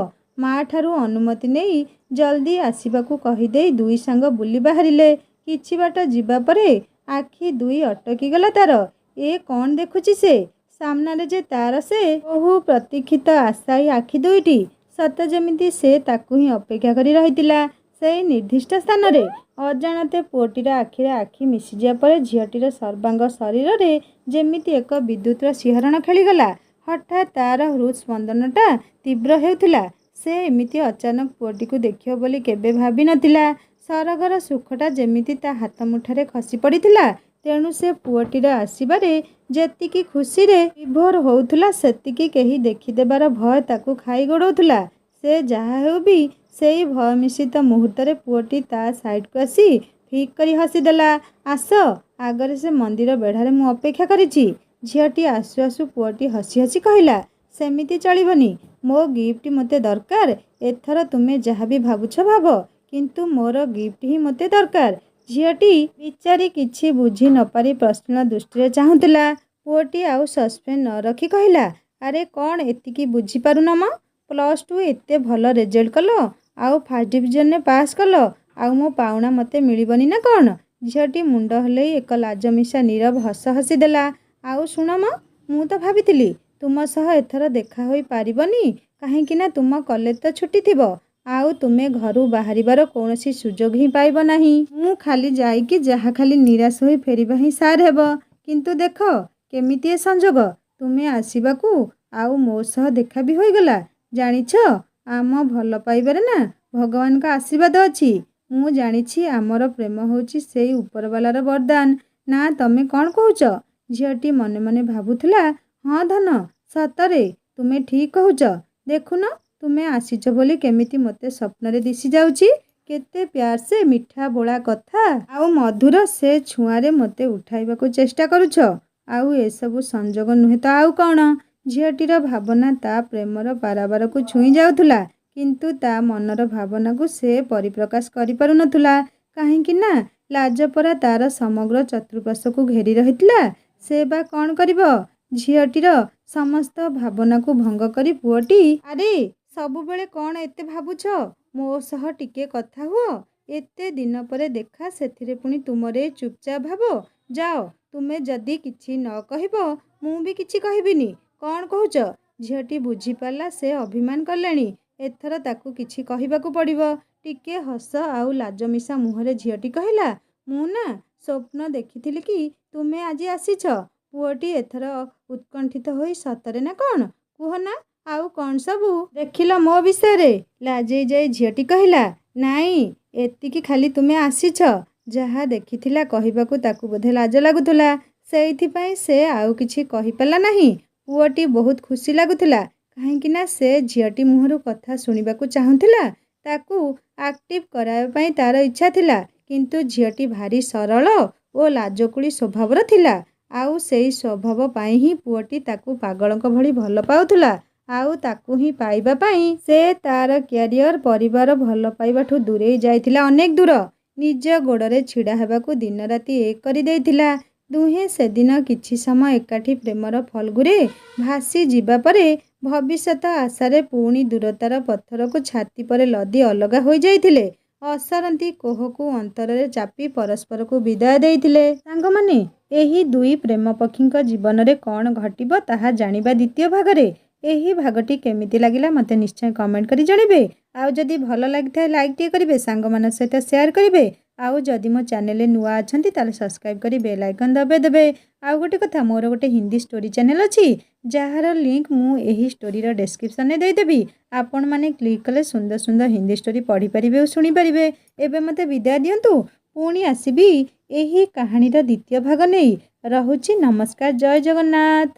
ମା ଠାରୁ ଅନୁମତି ନେଇ ଜଲ୍ଦି ଆସିବାକୁ କହିଦେଇ ଦୁଇ ସାଙ୍ଗ ବୁଲି ବାହାରିଲେ। କିଛି ବାଟ ଯିବା ପରେ ଆଖି ଦୁଇ ଅଟକିଗଲା ତାର। ଏ କ'ଣ ଦେଖୁଛି ସେ? ସାମ୍ନାରେ ଯେ ତାର ସେ ବହୁ ପ୍ରତୀକ୍ଷିତ ଆଶାୟୀ ଆଖି ଦୁଇଟି। ସତେ ଯେମିତି ସେ ତାକୁ ହିଁ ଅପେକ୍ଷା କରି ରହିଥିଲା ସେଇ ନିର୍ଦ୍ଦିଷ୍ଟ ସ୍ଥାନରେ। ଅଜାଣତେ ପୁଅଟିର ଆଖିରେ ଆଖି ମିଶିଯିବା ପରେ ଝିଅଟିର ସର୍ବାଙ୍ଗ ଶରୀରରେ ଯେମିତି ଏକ ବିଦ୍ୟୁତର ଶିହରଣ ଖେଳିଗଲା। ହଠାତ୍ ତାର ହୃତ୍ସ୍ପନ୍ଦନଟା ତୀବ୍ର ହେଉଥିଲା। ସେ ଏମିତି ଅଚାନକ ପୁଅଟିକୁ ଦେଖିବ ବୋଲି କେବେ ଭାବି ନଥିଲା। ସରଗର ସୁଖଟା ଯେମିତି ତା ହାତ ମୁଠାରେ ଖସି ପଡ଼ିଥିଲା। ତେଣୁ ସେ ପୁଅଟିର ଆସିବାରେ ଯେତିକି ଖୁସିରେ ବିଭୋର ହେଉଥିଲା, ସେତିକି କେହି ଦେଖିଦେବାର ଭୟ ତାକୁ ଖାଇ ଗୋଡ଼ଉଥିଲା। ସେ ଯାହା ହେଉ ବି ସେଇ ଭୟ ମିଶ୍ରିତ ମୁହୂର୍ତ୍ତରେ ପୁଅଟି ତା ସାଇଡ୍କୁ ଆସି ଫିକ୍ କରି ହସିଦେଲା। ଆସ, ଆଗରେ ସେ ମନ୍ଦିର ବେଢ଼ାରେ ମୁଁ ଅପେକ୍ଷା କରିଛି। ଝିଅଟି ଆସୁ ଆସୁ ପୁଅଟି ହସି ହସି କହିଲା, ସେମିତି ଚଳିବନି, ମୋ ଗିଫ୍ଟ ମୋତେ ଦରକାର। ଏଥର ତୁମେ ଯାହା ବି ଭାବୁଛ ଭାବ, କିନ୍ତୁ ମୋର ଗିଫ୍ଟ ହିଁ ମୋତେ ଦରକାର। ଝିଅଟି ବିଚାରି କିଛି ବୁଝି ନପାରି ପ୍ରଶ୍ନ ଦୃଷ୍ଟିରେ ଚାହୁଁଥିଲା। ପୁଅଟି ଆଉ ସସ୍ପେନ୍ସ ନ ରଖି କହିଲା, ଆରେ କ'ଣ ଏତିକି ବୁଝିପାରୁନ ମ? +2 ଏତେ ଭଲ ରେଜଲ୍ଟ କଲ, ଆଉ ଫାର୍ଷ୍ଟ ଡିଭିଜନରେ ପାସ୍ କଲ, ଆଉ ମୋ ପାଉଣା ମୋତେ ମିଳିବନି ନା କ'ଣ? ଝିଅଟି ମୁଣ୍ଡ ହଲେଇ ଏକ ଲାଜମିଶା ନୀରବ ହସ ହସିଦେଲା। ଆଉ ଶୁଣ ମ, ମୁଁ ତ ଭାବିଥିଲି ତୁମ ସହ ଏଥର ଦେଖା ହୋଇ ପାରିବନି, କାହିଁକି ନା ତୁମ କଲେଜ ତ ଛୁଟି ଥିବ, ଆଉ ତୁମେ ଘରୁ ବାହାରିବାର କୌଣସି ସୁଯୋଗ ହିଁ ପାଇବ ନାହିଁ। ମୁଁ ଖାଲି ଯାଇକି ଯାହା ଖାଲି ନିରାଶ ହୋଇ ଫେରିବା ହିଁ ସାର ହେବ। କିନ୍ତୁ ଦେଖ କେମିତି ଏ ସଂଯୋଗ, ତୁମେ ଆସିବାକୁ ଆଉ ମୋ ସହ ଦେଖା ବି ହୋଇଗଲା। ଜାଣିଛ, ଆମ ଭଲ ପାଇବାରେ ନା ଭଗବାନଙ୍କ ଆଶୀର୍ବାଦ ଅଛି। ମୁଁ ଜାଣିଛି ଆମର ପ୍ରେମ ହେଉଛି ସେଇ ଉପରବାଲାର ବରଦାନ। ନା ତମେ କ'ଣ କହୁଛ? ଝିଅଟି ମନେ ମନେ ଭାବୁଥିଲା, ହଁ ଧନ, ସତରେ ତୁମେ ଠିକ୍ କହୁଛ। ଦେଖୁନ, ତୁମେ ଆସିଛ ବୋଲି କେମିତି ମୋତେ ସ୍ୱପ୍ନରେ ଦିଶିଯାଉଛି। କେତେ ପ୍ୟାର ସେ ମିଠା ବୋଳା କଥା ଆଉ ମଧୁର ସେ ଛୁଆଁରେ ମୋତେ ଉଠାଇବାକୁ ଚେଷ୍ଟା କରୁଛ। ଆଉ ଏସବୁ ସଂଯୋଗ ନୁହେଁ ତ ଆଉ କ'ଣ? ଝିଅଟିର ଭାବନା ତା ପ୍ରେମର ପାରାବାରକୁ ଛୁଇଁ ଯାଉଥିଲା, କିନ୍ତୁ ତା ମନର ଭାବନାକୁ ସେ ପରିପ୍ରକାଶ କରିପାରୁନଥିଲା। କାହିଁକି ନା ଲାଜପରା ତାର ସମଗ୍ର ଚତୁଃପାର୍ଶ୍ୱକୁ ଘେରି ରହିଥିଲା। ସେ ବା କ'ଣ କରିବ? ଝିଅଟିର ସମସ୍ତ ଭାବନାକୁ ଭଙ୍ଗ କରି ପୁଅଟି, ଆରେ ସବୁବେଳେ କ'ଣ ଏତେ ଭାବୁଛ? ମୋ ସହ ଟିକେ କଥା ହୁଅ। ଏତେ ଦିନ ପରେ ଦେଖା, ସେଥିରେ ପୁଣି ତୁମର ଏ ଚୁପଚାପ ଭାବ। ଯାଅ, ତୁମେ ଯଦି କିଛି ନ କହିବ ମୁଁ ବି କିଛି କହିବିନି। କ'ଣ କହୁଛ? ଝିଅଟି ବୁଝିପାରିଲା ସେ ଅଭିମାନ କଲେଣି। ଏଥର ତାକୁ କିଛି କହିବାକୁ ପଡ଼ିବ। ଟିକେ ହସ ଆଉ ଲାଜମିଶା ମୁହଁରେ ଝିଅଟି କହିଲା, ମୁଁ ନା ସ୍ୱପ୍ନ ଦେଖିଥିଲି କି ତୁମେ ଆଜି ଆସିଛ। ପୁଅଟି ଏଥର ଉତ୍କଣ୍ଠିତ ହୋଇ, ସତରେ ନା କ'ଣ? କୁହ ନା, ଆଉ କ'ଣ ସବୁ ଦେଖିଲ ମୋ ବିଷୟରେ? ଲାଜେଇ ଯାଇ ଝିଅଟି କହିଲା, ନାଇଁ ଏତିକି ଖାଲି ତୁମେ ଆସିଛ। ଯାହା ଦେଖିଥିଲା କହିବାକୁ ତାକୁ ବୋଧେ ଲାଜ ଲାଗୁଥିଲା। ସେଇଥିପାଇଁ ସେ ଆଉ କିଛି କହିପାରିଲା ନାହିଁ। ପୁଅଟି ବହୁତ ଖୁସି ଲାଗୁଥିଲା, କାହିଁକିନା ସେ ଝିଅଟି ମୁହଁରୁ କଥା ଶୁଣିବାକୁ ଚାହୁଁଥିଲା। ତାକୁ ଆକ୍ଟିଭ୍ କରାଇବା ପାଇଁ ତା'ର ଇଚ୍ଛା ଥିଲା। କିନ୍ତୁ ଝିଅଟି ଭାରି ସରଳ ଓ ଲାଜକୁଳି ସ୍ୱଭାବର ଥିଲା। ଆଉ ସେଇ ସ୍ୱଭାବ ପାଇଁ ହିଁ ପୁଅଟି ତାକୁ ପାଗଳଙ୍କ ଭଳି ଭଲ ପାଉଥିଲା। ଆଉ ତାକୁ ହିଁ ପାଇବା ପାଇଁ ସେ ତା'ର କ୍ୟାରିୟର, ପରିବାର ଭଲ ପାଇବାଠୁ ଦୂରେଇ ଯାଇଥିଲା ଅନେକ ଦୂର। ନିଜ ଗୋଡ଼ରେ ଛିଡ଼ା ହେବାକୁ ଦିନରାତି ଏକ କରିଦେଇଥିଲା। ଦୁହେଁ ସେଦିନ କିଛି ସମୟ ଏକାଠି ପ୍ରେମର ଫଲ୍ଗୁରେ ଭାସି ଯିବା ପରେ ଭବିଷ୍ୟତ ଆଶାରେ ପୁଣି ଦୂରତାର ପଥରକୁ ଛାତି ପରେ ଲଦି ଅଲଗା ହୋଇଯାଇଥିଲେ। ଅସରନ୍ତି କୋହକୁ ଅନ୍ତରରେ ଚାପି ପରସ୍ପରକୁ ବିଦାୟ ଦେଇଥିଲେ। ସାଙ୍ଗମାନେ, ଏହି ଦୁଇ ପ୍ରେମ ପକ୍ଷୀଙ୍କ ଜୀବନରେ କ'ଣ ଘଟିବ ତାହା ଜାଣିବା ଦ୍ୱିତୀୟ ଭାଗରେ। ଏହି ଭାଗଟି କେମିତି ଲାଗିଲା ମୋତେ ନିଶ୍ଚୟ କମେଣ୍ଟ କରି ଜଣାଇବେ। ଆଉ ଯଦି ଭଲ ଲାଗିଥାଏ ଲାଇକ୍ ଟିକେ କରିବେ, ସାଙ୍ଗମାନଙ୍କ ସହିତ ସେୟାର କରିବେ। ଆଉ ଯଦି ମୋ ଚ୍ୟାନେଲରେ ନୂଆ ଅଛନ୍ତି ତାହେଲେ ସବସ୍କ୍ରାଇବ୍ କରି ବେଲ୍ ଆଇକନ୍ ଦବାଇ ଦେବେ। ଆଉ ଗୋଟେ କଥା, ମୋର ଗୋଟେ ହିନ୍ଦୀ ଷ୍ଟୋରି ଚ୍ୟାନେଲ୍ ଅଛି, ଯାହାର ଲିଙ୍କ୍ ମୁଁ ଏହି ଷ୍ଟୋରିର ଡେସ୍କ୍ରିପସନ୍ରେ ଦେଇଦେବି। ଆପଣମାନେ କ୍ଲିକ୍ କଲେ ସୁନ୍ଦର ସୁନ୍ଦର ହିନ୍ଦୀ ଷ୍ଟୋରି ପଢ଼ିପାରିବେ ଓ ଶୁଣିପାରିବେ। ଏବେ ମୋତେ ବିଦାୟ ଦିଅନ୍ତୁ। ପୁଣି ଆସିବି ଏହି କାହାଣୀର ଦ୍ୱିତୀୟ ଭାଗ ନେଇ। ରହୁଛି। ନମସ୍କାର। ଜୟ ଜଗନ୍ନାଥ।